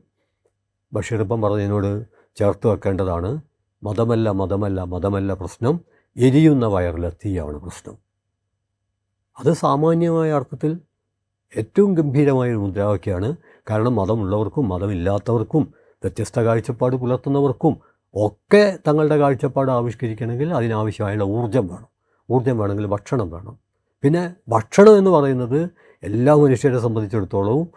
ബഷീർ ഇപ്പം പറഞ്ഞതിനോട് ചേർത്ത് വെക്കേണ്ടതാണ്. മതമല്ല മതമല്ല മതമല്ല പ്രശ്നം, എരിയുന്ന വയറിലെ തീയാണ് പ്രശ്നം. അത് സാമാന്യമായ അർത്ഥത്തിൽ ഏറ്റവും ഗംഭീരമായൊരു മുദ്രാവാക്യമാണ്. കാരണം മതമുള്ളവർക്കും മതമില്ലാത്തവർക്കും വ്യത്യസ്ത കാഴ്ചപ്പാട് പുലർത്തുന്നവർക്കും ഒക്കെ തങ്ങളുടെ കാഴ്ചപ്പാട് ആവിഷ്കരിക്കണമെങ്കിൽ അതിനാവശ്യമായുള്ള ഊർജ്ജം വേണം. ഊർജ്ജം വേണമെങ്കിൽ ഭക്ഷണം വേണം. പിന്നെ ഭക്ഷണം എന്ന് പറയുന്നത് എല്ലാ മനുഷ്യരെ സംബന്ധിച്ചിടത്തോളവും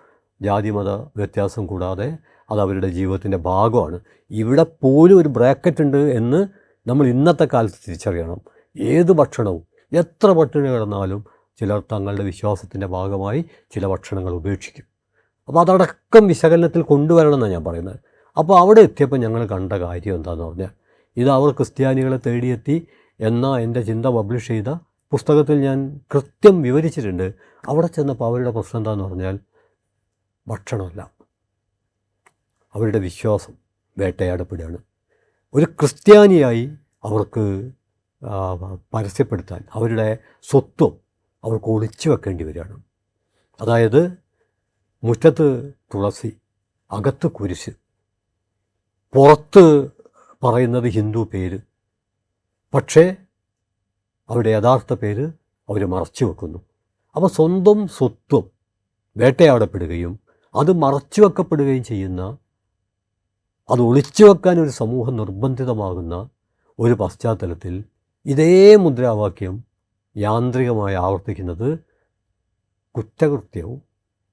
ജാതിമത വ്യത്യാസം കൂടാതെ അത് അവരുടെ ജീവിതത്തിൻ്റെ ഭാഗമാണ്. ഇവിടെ പോലും ഒരു ബ്രാക്കറ്റ് ഉണ്ട് എന്ന് നമ്മൾ ഇന്നത്തെ കാലത്ത് തിരിച്ചറിയണം. ഏത് ഭക്ഷണവും എത്ര പട്ടിണി കിടന്നാലും ചിലർ തങ്ങളുടെ വിശ്വാസത്തിൻ്റെ ഭാഗമായി ചില ഭക്ഷണങ്ങൾ ഉപേക്ഷിക്കും. അപ്പോൾ അതടക്കം വിശകലനത്തിൽ കൊണ്ടുവരണം എന്നാണ് ഞാൻ പറയുന്നത്. അപ്പോൾ അവിടെ എത്തിയപ്പോൾ ഞങ്ങൾ കണ്ട കാര്യം എന്താണെന്ന് പറഞ്ഞാൽ, ഇത് അവർ ക്രിസ്ത്യാനികളെ തേടിയെത്തി എന്ന എൻ്റെ ചിന്ത പബ്ലിഷ് ചെയ്ത പുസ്തകത്തിൽ ഞാൻ കൃത്യം വിവരിച്ചിട്ടുണ്ട്. അവിടെ ചെന്നപ്പോൾ അവരുടെ പ്രശ്നം എന്താണെന്ന് പറഞ്ഞാൽ ഭക്ഷണമല്ല, അവരുടെ വിശ്വാസം വേട്ടയാടപ്പെടുകയാണ്. ഒരു ക്രിസ്ത്യാനിയായി അവർക്ക് പരസ്യപ്പെടുത്താൻ അവരുടെ സ്വത്വം അവർക്ക് ഒളിച്ചു വെക്കേണ്ടി വരികയാണ്. അതായത് മുറ്റത്ത് തുളസി, അകത്ത് കുരിശ്, പുറത്ത് പറയുന്നത് ഹിന്ദു പേര്, പക്ഷേ അവരുടെ യഥാർത്ഥ പേര് അവർ മറച്ചു വെക്കുന്നു. അപ്പോൾ സ്വന്തം സ്വത്വം വേട്ടയാടപ്പെടുകയും അത് മറച്ചു വെക്കപ്പെടുകയും ചെയ്യുന്ന, അത് ഒളിച്ചു വെക്കാൻ ഒരു സമൂഹം നിർബന്ധിതമാകുന്ന ഒരു പശ്ചാത്തലത്തിൽ ഇതേ മുദ്രാവാക്യം യാന്ത്രികമായി ആവർത്തിക്കുന്നത് കുറ്റകൃത്യവും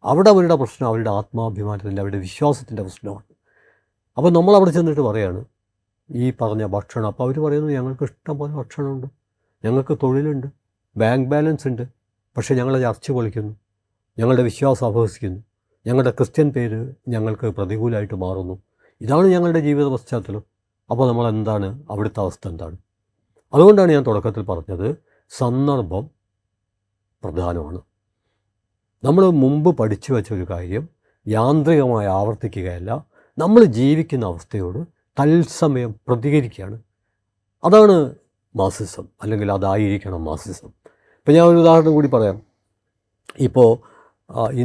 അവിടെ അവരുടെ പ്രശ്നം അവരുടെ ആത്മാഭിമാനത്തിൻ്റെ അവരുടെ വിശ്വാസത്തിൻ്റെ പ്രശ്നമാണ്. അപ്പോൾ നമ്മൾ അവിടെ ചെന്നിട്ട് പറയാണ് ഈ പറഞ്ഞ ഭക്ഷണം, അപ്പോൾ അവർ പറയുന്നത് ഞങ്ങൾക്ക് ഇഷ്ടം പോലെ ഭക്ഷണമുണ്ട്, ഞങ്ങൾക്ക് തൊഴിലുണ്ട്, ബാങ്ക് ബാലൻസ് ഉണ്ട്, പക്ഷേ ഞങ്ങളെ ചർച്ച പൊളിക്കുന്നു, ഞങ്ങളുടെ വിശ്വാസം അപഹസിക്കുന്നു, ഞങ്ങളുടെ ക്രിസ്ത്യൻ പേര് ഞങ്ങൾക്ക് പ്രതികൂലമായിട്ട് മാറുന്നു, ഇതാണ് ഞങ്ങളുടെ ജീവിത പശ്ചാത്തലം. അപ്പോൾ നമ്മളെന്താണ് അവിടുത്തെ അവസ്ഥ എന്താണ്? അതുകൊണ്ടാണ് ഞാൻ തുടക്കത്തിൽ പറഞ്ഞത് സന്ദർഭം പ്രധാനമാണ്. നമ്മൾ മുമ്പ് പഠിച്ചു വെച്ച ഒരു കാര്യം യാന്ത്രികമായി ആവർത്തിക്കുകയല്ല, നമ്മൾ ജീവിക്കുന്ന അവസ്ഥയോട് തത്സമയം പ്രതികരിക്കുകയാണ്. അതാണ് മാർസിസം, അല്ലെങ്കിൽ അതായിരിക്കണം മാർസിസം. ഇപ്പം ഞാൻ ഒരു ഉദാഹരണം കൂടി പറയാം. ഇപ്പോൾ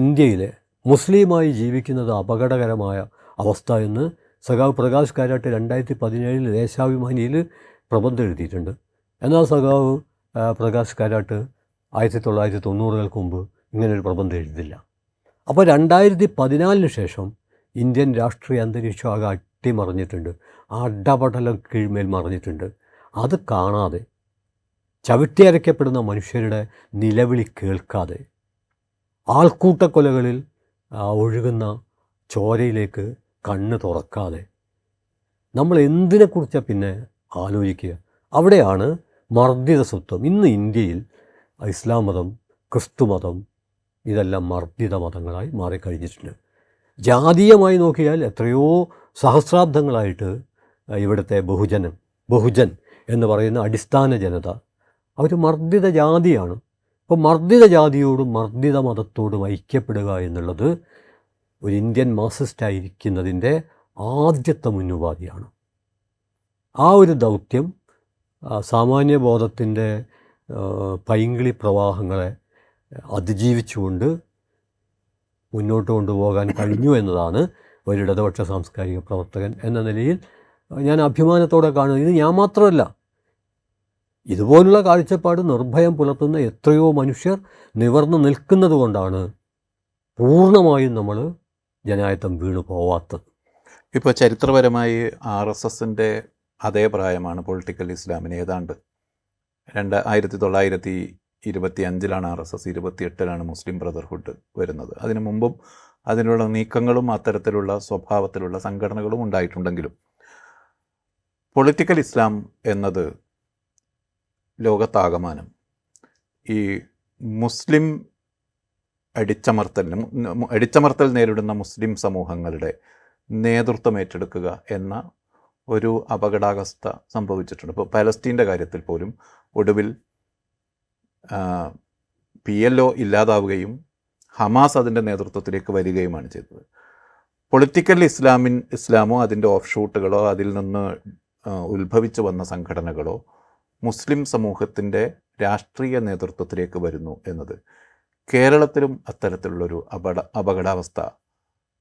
ഇന്ത്യയിലെ മുസ്ലിമായി ജീവിക്കുന്നത് അപകടകരമായ അവസ്ഥ എന്ന് സഖാവ് പ്രകാശ് കാരാട്ട് 2017 ദേശാഭിമാനിയിൽ പ്രബന്ധം എഴുതിയിട്ടുണ്ട്. എന്നാൽ സഖാവ് പ്രകാശ് കാരാട്ട് 1990-കൾക്ക് മുമ്പ് ഇങ്ങനൊരു പ്രബന്ധം എഴുതില്ല. അപ്പോൾ 2014 ശേഷം ഇന്ത്യൻ രാഷ്ട്രീയ അന്തരീക്ഷം ആകെ അട്ടിമറിഞ്ഞിട്ടുണ്ട്, അടപടലം കീഴ്മേൽ മറിഞ്ഞിട്ടുണ്ട്. അത് കാണാതെ, ചവിട്ടിയരയ്ക്കപ്പെടുന്ന മനുഷ്യരുടെ നിലവിളി കേൾക്കാതെ, ആൾക്കൂട്ടക്കൊലകളിൽ ഒഴുകുന്ന ചോരയിലേക്ക് കണ്ണ് തുറക്കാതെ നമ്മൾ എന്തിനെക്കുറിച്ചാണ് പിന്നെ ആലോചിക്കുക? അവിടെയാണ് മർദ്ദിത സ്വത്വം. ഇന്ന് ഇന്ത്യയിൽ ഇസ്ലാം മതം, ക്രിസ്തു മതം ഇതെല്ലാം മർദ്ദിത മതങ്ങളായി മാറിക്കഴിഞ്ഞിട്ടുണ്ട്. ജാതീയമായി നോക്കിയാൽ എത്രയോ സഹസ്രാബ്ദങ്ങളായിട്ട് ഇവിടുത്തെ ബഹുജൻ എന്ന് പറയുന്ന അടിസ്ഥാന ജനത അവർ മർദ്ദിത ജാതിയാണ്. അപ്പോൾ മർദ്ദിത ജാതിയോടും മർദ്ദിത മതത്തോടും ഐക്യപ്പെടുക എന്നുള്ളത് ഒരു ഇന്ത്യൻ മാർക്സിസ്റ്റായിരിക്കുന്നതിൻ്റെ ആദ്യത്തെ മുന്നുപാധിയാണ്. ആ ഒരു ദൗത്യം സാമാന്യബോധത്തിൻ്റെ പൈങ്കിളി പ്രവാഹങ്ങളെ അതിജീവിച്ചുകൊണ്ട് മുന്നോട്ട് കൊണ്ടുപോകാൻ കഴിഞ്ഞു എന്നതാണ് ഒരു ഇടതുപക്ഷ സാംസ്കാരിക പ്രവർത്തകൻ എന്ന നിലയിൽ ഞാൻ അഭിമാനത്തോടെ കാണുന്നത്. ഇത് ഞാൻ മാത്രമല്ല, ഇതുപോലുള്ള കാഴ്ചപ്പാട് നിർഭയം പുലർത്തുന്ന എത്രയോ മനുഷ്യർ നിവർന്നു നിൽക്കുന്നത് കൊണ്ടാണ് പൂർണ്ണമായും നമ്മൾ ജനായത്തം വീണു പോവാത്തത്. ഇപ്പോൾ ചരിത്രപരമായി RSSൻ്റെ അതേ പ്രായമാണ് പൊളിറ്റിക്കൽ ഇസ്ലാമിന്. ഏതാണ്ട് 1925-ലാണ് RSS, 28-ലാണ് മുസ്ലിം ബ്രദർഹുഡ് വരുന്നത്. അതിനു മുമ്പും അതിനുള്ള നീക്കങ്ങളും അത്തരത്തിലുള്ള സ്വഭാവത്തിലുള്ള സംഘടനകളും ഉണ്ടായിട്ടുണ്ടെങ്കിലും പൊളിറ്റിക്കൽ ഇസ്ലാം എന്നത് ലോകത്താകമാനം ഈ മുസ്ലിം അടിച്ചമർത്തൽ നേരിടുന്ന മുസ്ലിം സമൂഹങ്ങളുടെ നേതൃത്വം ഏറ്റെടുക്കുക എന്ന ഒരു അപകടാവസ്ഥ സംഭവിച്ചിട്ടുണ്ട്. ഇപ്പോൾ പാലസ്തീൻ്റെ കാര്യത്തിൽ പോലും ഒടുവിൽ PLO ഇല്ലാതാവുകയും ഹമാസ് അതിൻ്റെ നേതൃത്വത്തിലേക്ക് വരികയുമാണ് ചെയ്തത്. പൊളിറ്റിക്കൽ ഇസ്ലാമോ അതിൻ്റെ ഓഫ് ഷൂട്ടുകളോ അതിൽ നിന്ന് ഉത്ഭവിച്ചു വന്ന സംഘടനകളോ മുസ്ലിം സമൂഹത്തിൻ്റെ രാഷ്ട്രീയ നേതൃത്വത്തിലേക്ക് വരുന്നു എന്നത് കേരളത്തിലും അത്തരത്തിലുള്ളൊരു അപകടാവസ്ഥ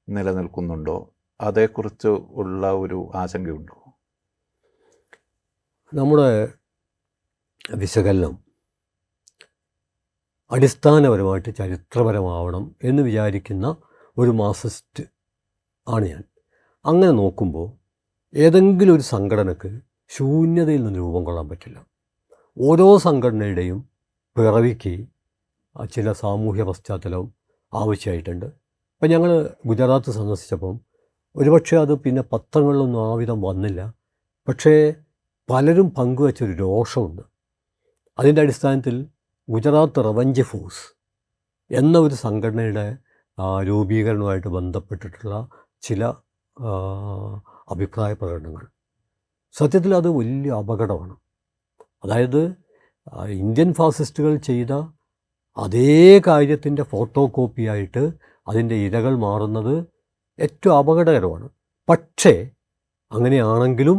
നിലനിൽക്കുന്നുണ്ടോ? അതേക്കുറിച്ച് ഉള്ള ഒരു ആശങ്കയുണ്ടോ? നമ്മുടെ വിശകലനം അടിസ്ഥാനപരമായിട്ട് ചരിത്രപരമാവണം എന്ന് വിചാരിക്കുന്ന ഒരു മാർക്സിസ്റ്റ് ആണ് ഞാൻ. അങ്ങനെ നോക്കുമ്പോൾ ഏതെങ്കിലും ഒരു സംഘടനക്ക് ശൂന്യതയിൽ നിന്ന് രൂപം കൊള്ളാൻ പറ്റില്ല. ഓരോ സംഘടനയുടെയും പിറവിക്ക് ചില സാമൂഹ്യ പശ്ചാത്തലവും ആവശ്യമായിട്ടുണ്ട്. ഇപ്പം ഞങ്ങൾ ഗുജറാത്ത് സന്ദർശിച്ചപ്പം ഒരുപക്ഷെ അത് പിന്നെ പത്രങ്ങളിലൊന്നും ആ വിധം വന്നില്ല, പക്ഷേ പലരും പങ്കുവച്ചൊരു രോഷമുണ്ട്. അതിൻ്റെ അടിസ്ഥാനത്തിൽ ഗുജറാത്ത് റവഞ്ച് ഫോഴ്സ് എന്ന ഒരു സംഘടനയുടെ രൂപീകരണവുമായിട്ട് ബന്ധപ്പെട്ടിട്ടുള്ള ചില അഭിപ്രായ പ്രകടനങ്ങൾ, സത്യത്തിൽ അത് വലിയ അപകടമാണ്. അതായത് ഇന്ത്യൻ ഫാസിസ്റ്റുകൾ ചെയ്ത അതേ കാര്യത്തിൻ്റെ ഫോട്ടോ കോപ്പിയായിട്ട് അതിൻ്റെ ഇരകൾ മാറുന്നത് ഏറ്റവും അപകടകരമാണ്. പക്ഷേ അങ്ങനെയാണെങ്കിലും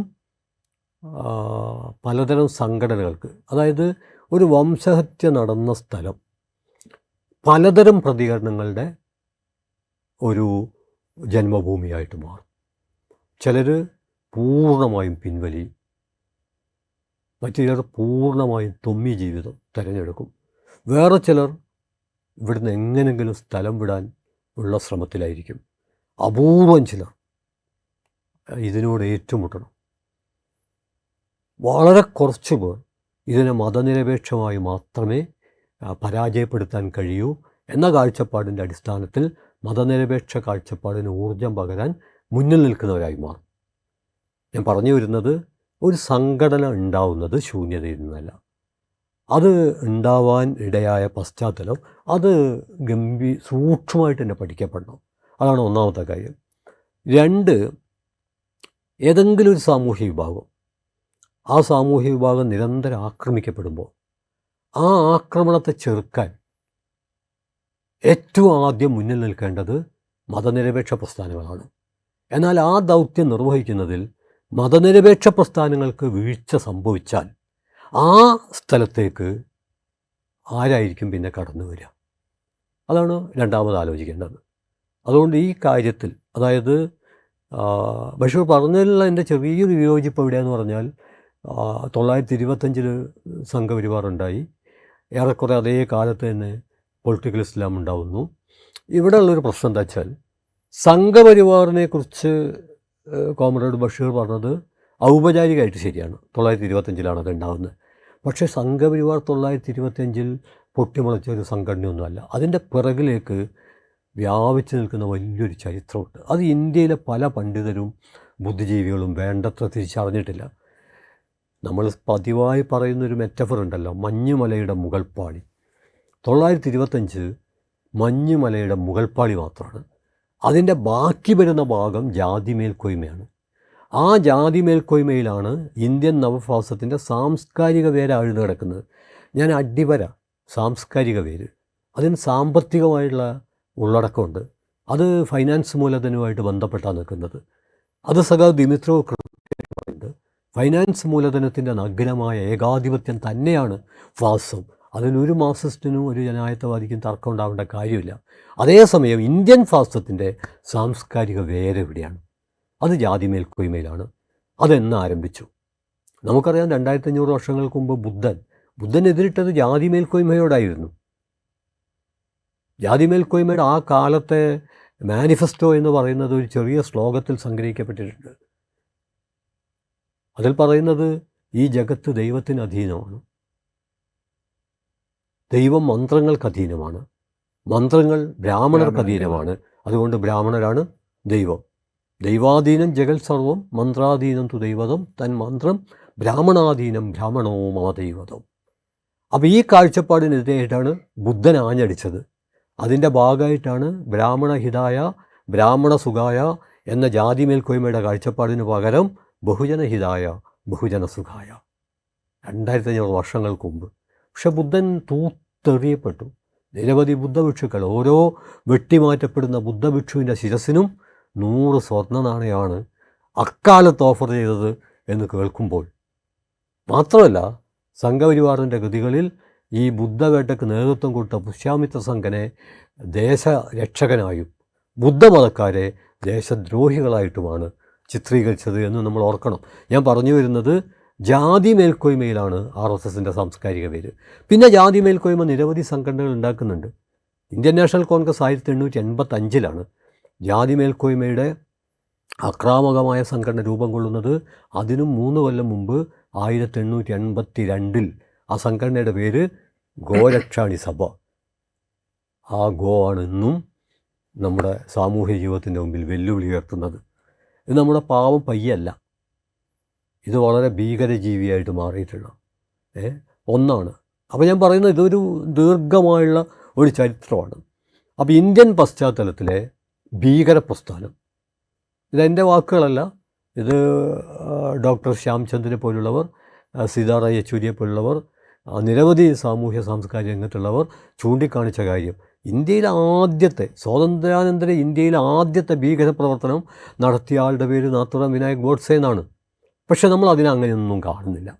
പലതരം സംഘടനകൾക്ക്, അതായത് ഒരു വംശഹത്യ നടന്ന സ്ഥലം പലതരം പ്രതികരണങ്ങളുടെ ഒരു ജന്മഭൂമിയായിട്ട് മാറും. ചിലർ പൂർണ്ണമായും പിൻവലിയും, മറ്റു ചിലർ പൂർണ്ണമായും തൊമ്മി ജീവിതം തിരഞ്ഞെടുക്കും. വേറെ ചിലർ ഇവിടുന്ന് എങ്ങനെങ്കിലും സ്ഥലം വിടാൻ ഉള്ള ശ്രമത്തിലായിരിക്കും. അപൂർവം ചിലർ ഇതിനോട് ഏറ്റുമുട്ടണം. വളരെ കുറച്ച് പേർ ഇതിനെ മതനിരപേക്ഷമായി മാത്രമേ പരാജയപ്പെടുത്താൻ കഴിയൂ എന്ന കാഴ്ചപ്പാടിൻ്റെ അടിസ്ഥാനത്തിൽ മതനിരപേക്ഷ കാഴ്ചപ്പാടിന് ഊർജം പകരാൻ മുന്നിൽ നിൽക്കുന്നവരായി മാറും. ഞാൻ പറഞ്ഞു വരുന്നത് ഒരു സംഘടന ഉണ്ടാവുന്നത് ശൂന്യതയിൽ നിന്നല്ല. അത് ഉണ്ടാവാൻ ഇടയായ പശ്ചാത്തലം അത് സൂക്ഷ്മമായിട്ട് തന്നെ പഠിക്കപ്പെടണം. അതാണ് ഒന്നാമത്തെ കാര്യം. 2, ഏതെങ്കിലും ഒരു സാമൂഹ്യ വിഭാഗം ആ സാമൂഹ്യ വിഭാഗം നിരന്തരം ആക്രമിക്കപ്പെടുമ്പോൾ ആ ആക്രമണത്തെ ചെറുക്കാൻ ഏറ്റവും ആദ്യം മുന്നിൽ നിൽക്കേണ്ടത് മതനിരപേക്ഷ പ്രസ്ഥാനങ്ങളാണ്. എന്നാൽ ആ ദൗത്യം നിർവഹിക്കുന്നതിൽ മതനിരപേക്ഷ പ്രസ്ഥാനങ്ങൾക്ക് വീഴ്ച സംഭവിച്ചാൽ ആ സ്ഥലത്തേക്ക് ആരായിരിക്കും പിന്നെ കടന്നു വരിക? അതാണ് രണ്ടാമത് ആലോചിക്കേണ്ടത്. അതുകൊണ്ട് ഈ കാര്യത്തിൽ, അതായത് ബഷീർ പറഞ്ഞതിലുള്ള എൻ്റെ ചെറിയൊരു വിയോജിപ്പ് എവിടെയെന്ന് പറഞ്ഞാൽ 925 സംഘപരിവാർ ഉണ്ടായി. ഏറെക്കുറെ അതേ കാലത്ത് തന്നെ പൊളിറ്റിക്കൽ ഇസ്ലാം ഉണ്ടാവുന്നു. ഇവിടെ ഉള്ളൊരു പ്രശ്നം എന്താ വെച്ചാൽ, സംഘപരിവാറിനെ കുറിച്ച് കോമ്രേഡ് ബഷീർ പറഞ്ഞത് ഔപചാരികമായിട്ട് ശരിയാണ്. 925 അത് ഉണ്ടാകുന്നത്. പക്ഷേ സംഘപരിവാർ 925 പൊട്ടിമുളച്ച ഒരു സംഘടനയൊന്നുമല്ല. അതിൻ്റെ പിറകിലേക്ക് വ്യാപിച്ചു നിൽക്കുന്ന വലിയൊരു ചരിത്രമുണ്ട്. അത് ഇന്ത്യയിലെ പല പണ്ഡിതരും ബുദ്ധിജീവികളും വേണ്ടത്ര തിരിച്ചറിഞ്ഞിട്ടില്ല. നമ്മൾ പതിവായി പറയുന്നൊരു മെറ്റഫർ ഉണ്ടല്ലോ, മഞ്ഞുമലയുടെ മുകൾപ്പാളി. 925 മഞ്ഞുമലയുടെ മുകൾപ്പാളി മാത്രമാണ്. അതിൻ്റെ ബാക്കി വരുന്ന ഭാഗം ജാതി മേൽക്കോയ്മയാണ്. ആ ജാതി മേൽക്കോയ്മയിലാണ് ഇന്ത്യൻ നവഫാസത്തിൻ്റെ സാംസ്കാരിക വേര് ആഴ്ന്നു കിടക്കുന്നത്. ഞാൻ അടിവര സാംസ്കാരിക വേര്, അതിന് സാമ്പത്തികമായിട്ടുള്ള ഉള്ളടക്കമുണ്ട്. അത് ഫൈനാൻസ് മൂലധനവുമായിട്ട് ബന്ധപ്പെട്ടാണ് നിൽക്കുന്നത്. അത് സഖാവ് ദിമിത്രോ കൃത്യമായിട്ടുണ്ട്. ഫൈനാൻസ് മൂലധനത്തിൻ്റെ നഗ്നമായ ഏകാധിപത്യം തന്നെയാണ് ഫാസം. അതിനൊരു മാർക്സിസ്റ്റിനും ഒരു ജനായത്തവാദിക്കും തർക്കം ഉണ്ടാവേണ്ട കാര്യമില്ല. അതേസമയം ഇന്ത്യൻ ഫാസത്തിൻ്റെ സാംസ്കാരിക വേരെവിടെയാണ്? അത് ജാതി മേൽക്കോയ്മയിലാണ്. അതെന്ന് ആരംഭിച്ചു? നമുക്കറിയാം, 2500 വർഷങ്ങൾക്ക് മുമ്പ് ബുദ്ധൻ എതിരിട്ടത് ജാതി മേൽക്കോയ്മയോടായിരുന്നു. ജാതി മേൽക്കോയ്മയുടെ ആ കാലത്തെ മാനിഫെസ്റ്റോ എന്ന് പറയുന്നത് ഒരു ചെറിയ ശ്ലോകത്തിൽ സംഗ്രഹിക്കപ്പെട്ടിട്ടുണ്ട്. അതിൽ പറയുന്നത് ഈ ജഗത്ത് ദൈവത്തിന് അധീനമാണ്, ദൈവം മന്ത്രങ്ങൾക്ക് അധീനമാണ്, മന്ത്രങ്ങൾ ബ്രാഹ്മണർക്ക് അധീനമാണ്, അതുകൊണ്ട് ബ്രാഹ്മണരാണ് ദൈവം. ദൈവാധീനം ജഗൽ സർവം മന്ത്രാധീനം തു ദൈവതം തന്മന്ത്രം ബ്രാഹ്മണാധീനം ബ്രാഹ്മണോ മാ ദൈവതം. അപ്പോൾ ഈ കാഴ്ചപ്പാടിനെതിരായിട്ടാണ് ബുദ്ധൻ ആഞ്ഞടിച്ചത്. അതിൻ്റെ ഭാഗമായിട്ടാണ് ബ്രാഹ്മണഹിതായ ബ്രാഹ്മണസുഖായ എന്ന ജാതി മേൽക്കോയ്മയുടെ കാഴ്ചപ്പാടിന് പകരം ബഹുജനഹിതായ ബഹുജനസുഖായ 2500 വർഷങ്ങൾക്ക് മുമ്പ്. പക്ഷെ ബുദ്ധൻ തൂത്തെറിയപ്പെട്ടു. നിരവധി ബുദ്ധഭിക്ഷുക്കൾ, ഓരോ വെട്ടിമാറ്റപ്പെടുന്ന ബുദ്ധഭിക്ഷുവിൻ്റെ ശിരസിനും 100 സ്വർണ്ണ നാണയമാണ് അക്കാലത്ത് ഓഫർ ചെയ്തത് എന്ന് കേൾക്കുമ്പോൾ, മാത്രമല്ല സംഘപരിവാറിൻ്റെ ഗതികളിൽ ഈ ബുദ്ധവേട്ടയ്ക്ക് നേതൃത്വം കൊടുത്ത പുഷ്യാമിത്ര സംഘനെ ദേശരക്ഷകനായും ബുദ്ധമതക്കാരെ ദേശദ്രോഹികളായിട്ടുമാണ് ചിത്രീകരിച്ചത് എന്ന് നമ്മൾ ഓർക്കണം. ഞാൻ പറഞ്ഞു വരുന്നത് ജാതി മേൽക്കോയ്മയിലാണ് RSSൻ്റെ സാംസ്കാരിക വേര്. പിന്നെ ജാതി മേൽക്കോയ്മ നിരവധി സംഘടനകൾ ഉണ്ടാക്കുന്നുണ്ട്. ഇന്ത്യൻ നാഷണൽ കോൺഗ്രസ് 1885 ജാതി മേൽക്കോയ്മയുടെ ആക്രാമകമായ സംഘടന രൂപം കൊള്ളുന്നത്. അതിനും 3 കൊല്ലം മുമ്പ് 1882 ആ സംഘടനയുടെ പേര് ഗോരക്ഷാണി സഭ. ആ ഗോ ആണ് ഇന്നും നമ്മുടെ സാമൂഹ്യ ജീവിതത്തിൻ്റെ മുമ്പിൽ വെല്ലുവിളി ഉയർത്തുന്നത്. ഇത് നമ്മുടെ പാവം പയ്യല്ല, ഇത് വളരെ ഭീകരജീവിയായിട്ട് മാറിയിട്ടുള്ള ഒന്നാണ്. അപ്പോൾ ഞാൻ പറയുന്നത് ഇതൊരു ദീർഘമായുള്ള ഒരു ചരിത്രമാണ്. അപ്പോൾ ഇന്ത്യൻ പശ്ചാത്തലത്തിലെ ഭീകരപ്രസ്ഥാനം, ഇതെൻ്റെ വാക്കുകളല്ല, ഇത് ഡോക്ടർ ശ്യാംചന്ദ്രനെ പോലുള്ളവർ, സീതാറാം യെച്ചൂരിയെ പോലുള്ളവർ, നിരവധി സാമൂഹ്യ സാംസ്കാരിക രംഗത്തുള്ളവർ ചൂണ്ടിക്കാണിച്ച കാര്യം, ഇന്ത്യയിലെ ആദ്യത്തെ സ്വാതന്ത്ര്യാനന്തര ഇന്ത്യയിലെ ആദ്യത്തെ ഭീകരപ്രവർത്തനം നടത്തിയ ആളുടെ പേര് നാഥുറാം വിനായക് ഗോഡ്സെ എന്നാണ്. പക്ഷെ നമ്മൾ അതിനങ്ങനെയൊന്നും കാണുന്നില്ല.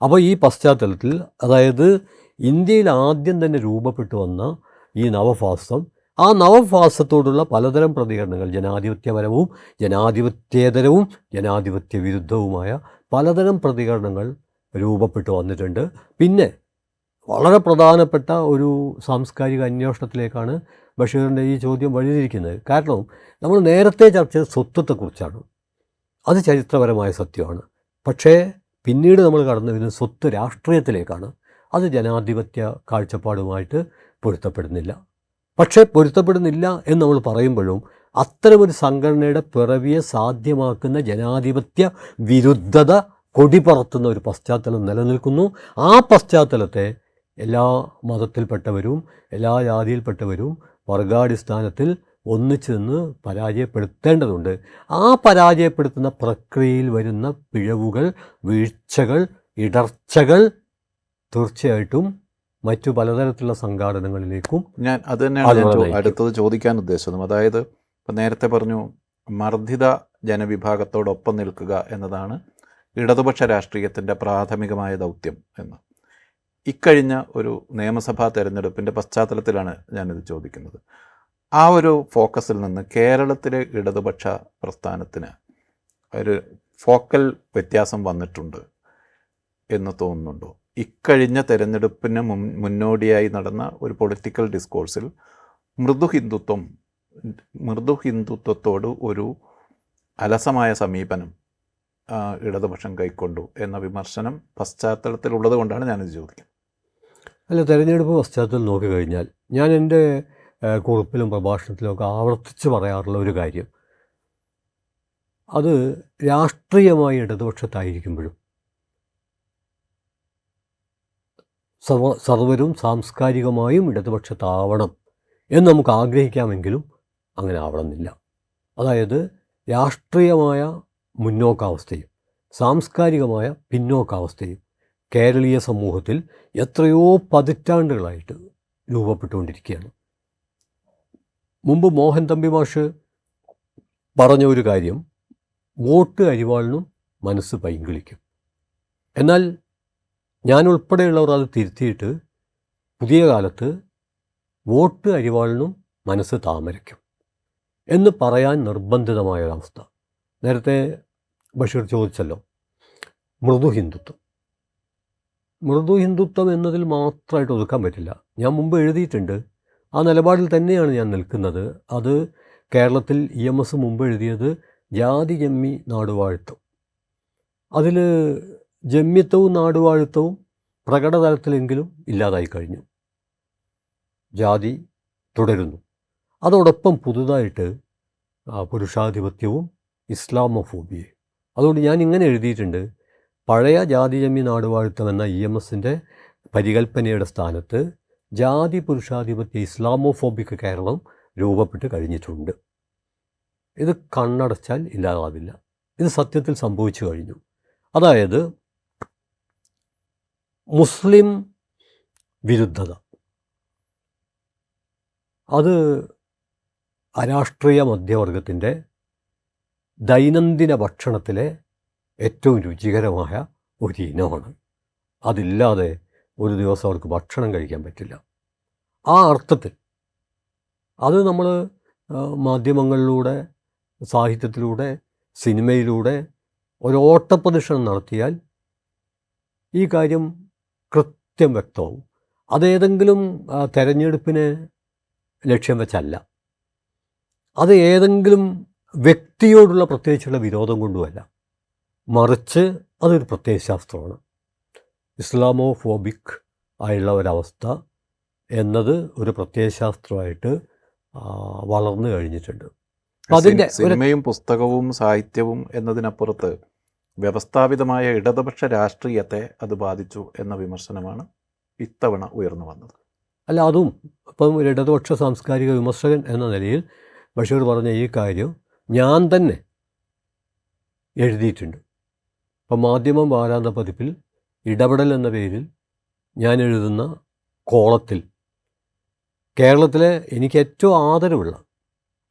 അപ്പോൾ ഈ പശ്ചാത്തലത്തിൽ, അതായത് ഇന്ത്യയിൽ ആദ്യം തന്നെ രൂപപ്പെട്ടു വന്ന ഈ നവഫാസം, ആ നവഫാസത്തോടുള്ള പലതരം പ്രതികരണങ്ങൾ, ജനാധിപത്യപരവും ജനാധിപത്യേതരവും ജനാധിപത്യ വിരുദ്ധവുമായ പലതരം പ്രതികരണങ്ങൾ രൂപപ്പെട്ടു വന്നിട്ടുണ്ട്. പിന്നെ വളരെ പ്രധാനപ്പെട്ട ഒരു സാംസ്കാരിക അന്വേഷണത്തിലേക്കാണ് ബഷീറിൻ്റെ ഈ ചോദ്യം വഴിതിരിക്കുന്നത്. കാരണം നമ്മൾ നേരത്തെ ചർച്ച ചെയ്ത സ്വത്വത്തെക്കുറിച്ചാണ്. അത് ചരിത്രപരമായ സത്യമാണ്. പക്ഷേ പിന്നീട് നമ്മൾ കടന്നു വരുന്നത് സ്വത്ത് രാഷ്ട്രീയത്തിലേക്കാണ്. അത് ജനാധിപത്യ കാഴ്ചപ്പാടുമായിട്ട് പൊരുത്തപ്പെടുന്നില്ല. പക്ഷേ പൊരുത്തപ്പെടുന്നില്ല എന്ന് നമ്മൾ പറയുമ്പോഴും അത്തരമൊരു സംഘടനയുടെ പിറവിയെ സാധ്യമാക്കുന്ന ജനാധിപത്യ വിരുദ്ധത കൊടിപറത്തുന്ന ഒരു പശ്ചാത്തലം നിലനിൽക്കുന്നു. ആ പശ്ചാത്തലത്തെ എല്ലാ മതത്തിൽപ്പെട്ടവരും എല്ലാ ജാതിയിൽപ്പെട്ടവരും വർഗാടിസ്ഥാനത്തിൽ ഒന്നിച്ചു നിന്ന് പരാജയപ്പെടുത്തേണ്ടതുണ്ട്. ആ പരാജയപ്പെടുത്തുന്ന പ്രക്രിയയിൽ വരുന്ന പിഴവുകൾ, വീഴ്ചകൾ, ഇടർച്ചകൾ തീർച്ചയായിട്ടും മറ്റു പലതരത്തിലുള്ള സംഘാടനങ്ങളിലേക്കും ഞാൻ അത് തന്നെയാണ് ഞാൻ അടുത്തത് ചോദിക്കാൻ ഉദ്ദേശിച്ചതും. അതായത് ഇപ്പം നേരത്തെ പറഞ്ഞു മർദ്ദിത ജനവിഭാഗത്തോടൊപ്പം നിൽക്കുക എന്നതാണ് ഇടതുപക്ഷ രാഷ്ട്രീയത്തിൻ്റെ പ്രാഥമികമായ ദൗത്യം എന്ന്. ഇക്കഴിഞ്ഞ ഒരു നിയമസഭാ തെരഞ്ഞെടുപ്പിൻ്റെ പശ്ചാത്തലത്തിലാണ് ഞാനിത് ചോദിക്കുന്നത്. ആ ഒരു ഫോക്കസിൽ നിന്ന് കേരളത്തിലെ ഇടതുപക്ഷ പ്രസ്ഥാനത്തിന് ഒരു ഫോക്കൽ വ്യത്യാസം വന്നിട്ടുണ്ട് എന്ന് തോന്നുന്നുണ്ടോ? ഇക്കഴിഞ്ഞ തെരഞ്ഞെടുപ്പിന് മുന്നോടിയായി നടന്ന ഒരു പൊളിറ്റിക്കൽ ഡിസ്കോഴ്സിൽ മൃദു ഹിന്ദുത്വത്തോട് ഒരു അലസമായ സമീപനം ഇടതുപക്ഷം കൈക്കൊണ്ടു എന്ന വിമർശനം പശ്ചാത്തലത്തിലുള്ളത് കൊണ്ടാണ് ഞാനിത് ചോദിക്കുന്നത്. അല്ല, തെരഞ്ഞെടുപ്പ് പശ്ചാത്തലം നോക്കിക്കഴിഞ്ഞാൽ ഞാൻ എൻ്റെ കുറിപ്പിലും പ്രഭാഷണത്തിലുമൊക്കെ ആവർത്തിച്ച് പറയാറുള്ള ഒരു കാര്യം, അത് രാഷ്ട്രീയമായി ഇടതുപക്ഷത്തായിരിക്കുമ്പോഴും സർവരും സാംസ്കാരികമായും ഇടതുപക്ഷത്താവണം എന്ന് നമുക്ക് ആഗ്രഹിക്കാമെങ്കിലും അങ്ങനെ ആവണമെന്നില്ല. അതായത് രാഷ്ട്രീയമായ മുന്നോക്കാവസ്ഥയും സാംസ്കാരികമായ പിന്നോക്കാവസ്ഥയും കേരളീയ സമൂഹത്തിൽ എത്രയോ പതിറ്റാണ്ടുകളായിട്ട് രൂപപ്പെട്ടുകൊണ്ടിരിക്കുകയാണ്. മുമ്പ് മോഹൻ തമ്പി മാഷ് പറഞ്ഞ ഒരു കാര്യം, വോട്ട് അരിവാളിനും മനസ്സ് പൈങ്കിളിക്കും. എന്നാൽ ഞാൻ ഉൾപ്പെടെയുള്ളവർ അത് തിരുത്തിയിട്ട് പുതിയ കാലത്ത് വോട്ട് അരിവാളിനും മനസ്സ് താമരയ്ക്കും എന്ന് പറയാൻ നിർബന്ധിതമായൊരവസ്ഥ. നേരത്തെ ബഷീർ ചോദിച്ചല്ലോ, മൃദു ഹിന്ദുത്വം എന്നതിൽ മാത്രമായിട്ട് ഒതുക്കാൻ പറ്റില്ല. ഞാൻ മുമ്പ് എഴുതിയിട്ടുണ്ട്, ആ നിലപാടിൽ തന്നെയാണ് ഞാൻ നിൽക്കുന്നത്. അത് കേരളത്തിൽ EMS മുമ്പ് എഴുതിയത് ജാതി ജമ്മി നാടുവാഴ്ത്തം. അതിൽ ജമ്മിത്വവും നാടുവാഴ്ത്തവും പ്രകടതലത്തിലെങ്കിലും ഇല്ലാതായി കഴിഞ്ഞു. ജാതി തുടരുന്നു. അതോടൊപ്പം പുതുതായിട്ട് പുരുഷാധിപത്യവും ഇസ്ലാമോഫോബിയയും. അതുകൊണ്ട് ഞാൻ ഇങ്ങനെ എഴുതിയിട്ടുണ്ട്, പഴയ ജാതി ജമ്മി നാടുവാഴ്ത്തം എന്ന EMSൻ്റെ പരികൽപ്പനയുടെ സ്ഥാനത്ത് ജാതി പുരുഷാധിപത്യ ഇസ്ലാമോഫോബിക് കേരളം രൂപപ്പെട്ട് കഴിഞ്ഞിട്ടുണ്ട്. ഇത് കണ്ണടച്ചാൽ ഇല്ലാതാവില്ല. ഇത് സത്യത്തിൽ സംഭവിച്ചു കഴിഞ്ഞു. അതായത് മുസ്ലിം വിരുദ്ധത, അത് അരാഷ്ട്രീയ മധ്യവർഗത്തിൻ്റെ ദൈനംദിന ഭക്ഷണത്തിലെ ഏറ്റവും രുചികരമായ ഒരു ഇനമാണ്. അതില്ലാതെ ഒരു ദിവസം അവർക്ക് ഭക്ഷണം കഴിക്കാൻ പറ്റില്ല. ആ അർത്ഥത്തിൽ അത് നമ്മൾ മാധ്യമങ്ങളിലൂടെ, സാഹിത്യത്തിലൂടെ, സിനിമയിലൂടെ ഒരു ഓട്ടപ്രദക്ഷിണം നടത്തിയാൽ ഈ കാര്യം കൃത്യം വ്യക്തമാവും. അതേതെങ്കിലും തെരഞ്ഞെടുപ്പിനെ ലക്ഷ്യം വെച്ചല്ല, അത് ഏതെങ്കിലും വ്യക്തിയോടുള്ള പ്രത്യേകിച്ചുള്ള വിരോധം കൊണ്ടുമല്ല, മറിച്ച് അതൊരു പ്രത്യയശാസ്ത്രമാണ്. ഇസ്ലാമോഫോബിക് ആയുള്ള ഒരവസ്ഥ എന്നത് ഒരു പ്രത്യയശാസ്ത്രമായിട്ട് വളർന്നു കഴിഞ്ഞിട്ടുണ്ട്. അതിൻ്റെ സിനിമയും പുസ്തകവും സാഹിത്യവും എന്നതിനപ്പുറത്ത് വ്യവസ്ഥാപിതമായ ഇടതുപക്ഷ രാഷ്ട്രീയത്തെ അത് ബാധിച്ചു എന്ന വിമർശനമാണ് ഇത്തവണ ഉയർന്നു വന്നത്. അല്ല, അതും ഇപ്പം ഒരു ഇടതുപക്ഷ സാംസ്കാരിക വിമർശകൻ എന്ന നിലയിൽ ബഷീർ പറഞ്ഞ ഈ കാര്യം ഞാൻ തന്നെ എഴുതിയിട്ടുണ്ട്. ഇപ്പം മാധ്യമം വാരാന്ത പതിപ്പിൽ ഇടപെടൽ എന്ന പേരിൽ ഞാൻ എഴുതുന്ന കോളത്തിൽ കേരളത്തിലെ എനിക്ക് ഏറ്റവും ആദരവുള്ള,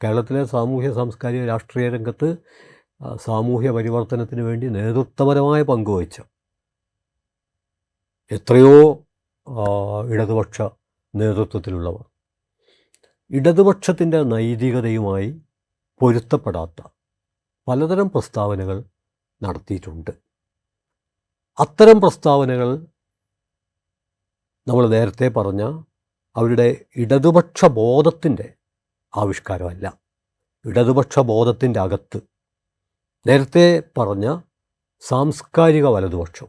കേരളത്തിലെ സാമൂഹ്യ സാംസ്കാരിക രാഷ്ട്രീയ രംഗത്ത് സാമൂഹ്യ പരിവർത്തനത്തിന് വേണ്ടി നേതൃത്വപരമായ പങ്കുവഹിച്ച എത്രയോ ഇടതുപക്ഷ നേതൃത്വത്തിലുള്ളവർ ഇടതുപക്ഷത്തിൻ്റെ നൈതികതയുമായി പൊരുത്തപ്പെടാത്ത പലതരം പ്രസ്താവനകൾ നടത്തിയിട്ടുണ്ട്. അത്തരം പ്രസ്താവനകൾ നമ്മൾ നേരത്തെ പറഞ്ഞ അവരുടെ ഇടതുപക്ഷ ബോധത്തിൻ്റെ ആവിഷ്കാരമല്ല. ഇടതുപക്ഷ ബോധത്തിൻ്റെ അകത്ത് നേരത്തെ പറഞ്ഞ സാംസ്കാരിക വലതുപക്ഷം.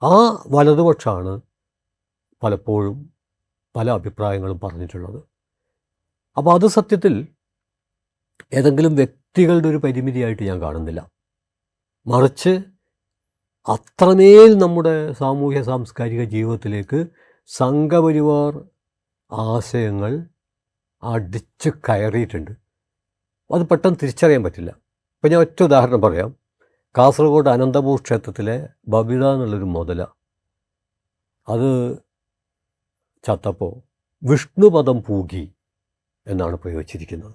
ആ വലതുപക്ഷമാണ് പലപ്പോഴും പല അഭിപ്രായങ്ങളും പറഞ്ഞിട്ടുള്ളത്. അപ്പോൾ അത് സത്യത്തിൽ ഏതെങ്കിലും വ്യക്തികളുടെ ഒരു പരിമിതിയായിട്ട് ഞാൻ കാണുന്നില്ല. മറിച്ച് അത്രമേൽ നമ്മുടെ സാമൂഹ്യ സാംസ്കാരിക ജീവിതത്തിലേക്ക് സംഘപരിവാർ ആശയങ്ങൾ അടിച്ച് കയറിയിട്ടുണ്ട്. അത് പെട്ടെന്ന് തിരിച്ചറിയാൻ പറ്റില്ല. ഇപ്പം ഞാൻ ഒറ്റ ഉദാഹരണം പറയാം. കാസർഗോഡ് അനന്തപൂർ ക്ഷേത്രത്തിലെ ബബിത എന്നുള്ളൊരു മുതല, അത് ചത്തപ്പോൾ വിഷ്ണുപദം പൂകി എന്നാണ് പ്രയോഗിച്ചിരിക്കുന്നത്.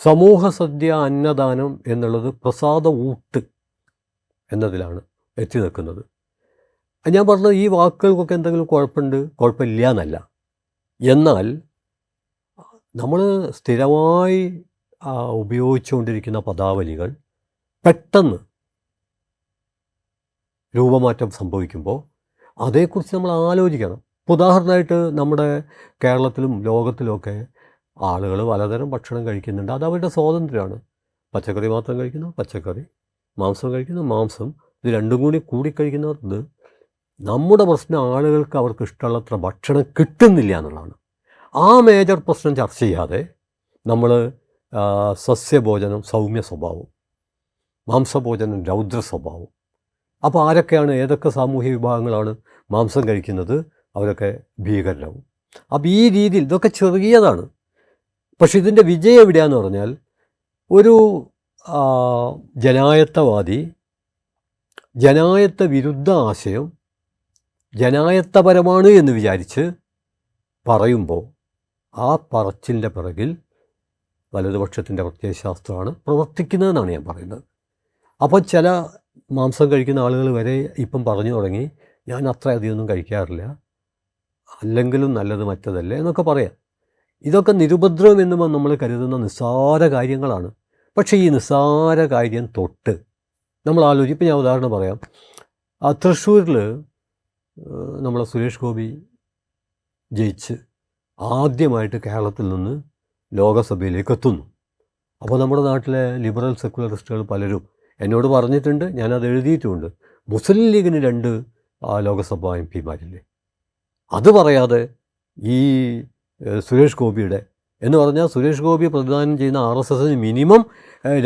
സമൂഹ സദ്യ അന്നദാനം എന്നുള്ളത് പ്രസാദ ഊട്ട് എന്നതിലാണ് എത്തി നിൽക്കുന്നത്. ഞാൻ പറഞ്ഞത് ഈ വാക്കുകൾക്കൊക്കെ എന്തെങ്കിലും കുഴപ്പമില്ല എന്നല്ല. എന്നാൽ നമ്മൾ സ്ഥിരമായി ഉപയോഗിച്ചുകൊണ്ടിരിക്കുന്ന പദാവലികൾ പെട്ടെന്ന് രൂപമാറ്റം സംഭവിക്കുമ്പോൾ അതേക്കുറിച്ച് നമ്മൾ ആലോചിക്കണം. ഉദാഹരണമായിട്ട് നമ്മുടെ കേരളത്തിലും ലോകത്തിലുമൊക്കെ ആളുകൾ പലതരം ഭക്ഷണം കഴിക്കുന്നുണ്ട്. അത് അവരുടെ സ്വാതന്ത്ര്യമാണ്. പച്ചക്കറി മാത്രം കഴിക്കുന്നു പച്ചക്കറി, മാംസം കഴിക്കുന്നു മാംസം, ഇത് രണ്ടും കൂടി കൂടിക്കഴിക്കുന്നത്. നമ്മുടെ പ്രശ്നം ആളുകൾക്ക് അവർക്ക് ഇഷ്ടമുള്ളത്ര ഭക്ഷണം കിട്ടുന്നില്ല എന്നുള്ളതാണ്. ആ മേജർ പ്രശ്നം ചർച്ച ചെയ്യാതെ നമ്മൾ സസ്യഭോജനം സൗമ്യ സ്വഭാവം, മാംസഭോജനം രൗദ്ര സ്വഭാവം. അപ്പോൾ ആരൊക്കെയാണ്, ഏതൊക്കെ സാമൂഹ്യ വിഭാഗങ്ങളാണ് മാംസം കഴിക്കുന്നത്, അവരൊക്കെ ഭീകരരാകും. അപ്പോൾ ഈ രീതിയിൽ ഇതൊക്കെ ചെറിയതാണ്. പക്ഷെ ഇതിൻ്റെ വിജയം എവിടെയാണെന്ന് പറഞ്ഞാൽ, ഒരു ജനായത്തവാദി ജനായത്ത വിരുദ്ധ ആശയം ജനായത്തപരമാണ് എന്ന് വിചാരിച്ച് പറയുമ്പോൾ ആ പറച്ചിലിൻ്റെ പിറകിൽ വലതുപക്ഷത്തിൻ്റെ പ്രത്യയശാസ്ത്രമാണ് പ്രവർത്തിക്കുന്നതെന്നാണ് ഞാൻ പറയുന്നത്. അപ്പോൾ ചില മാംസം കഴിക്കുന്ന ആളുകൾ വരെ ഇപ്പം പറഞ്ഞു തുടങ്ങി, ഞാൻ അത്ര അധികമൊന്നും കഴിക്കാറില്ല, അല്ലെങ്കിലും നല്ലത് മറ്റതല്ലേ എന്നൊക്കെ പറയാം. ഇതൊക്കെ നിരുപദ്രവം എന്ന് നമ്മൾ കരുതുന്ന നിസ്സാര കാര്യങ്ങളാണ്. പക്ഷേ ഈ നിസ്സാര കാര്യം തൊട്ട് നമ്മൾ ആലോചിക്കും. ഇപ്പം ഞാൻ ഉദാഹരണം പറയാം. തൃശ്ശൂരിൽ നമ്മളെ സുരേഷ് ഗോപി ജയിച്ച് ആദ്യമായിട്ട് കേരളത്തിൽ നിന്ന് ലോകസഭയിലേക്ക് എത്തുന്നു. അപ്പോൾ നമ്മുടെ നാട്ടിലെ ലിബറൽ സെക്കുലറിസ്റ്റുകൾ പലരും എന്നോട് പറഞ്ഞിട്ടുണ്ട്, ഞാനത് എഴുതിയിട്ടുമുണ്ട്, മുസ്ലിം ലീഗിന് 2 ലോകസഭാ MP മാരില്ലേ. അത് പറയാതെ ഈ സുരേഷ് ഗോപിയുടെ എന്ന് പറഞ്ഞാൽ സുരേഷ് ഗോപി പ്രതിദാനം ചെയ്യുന്ന RSSന് മിനിമം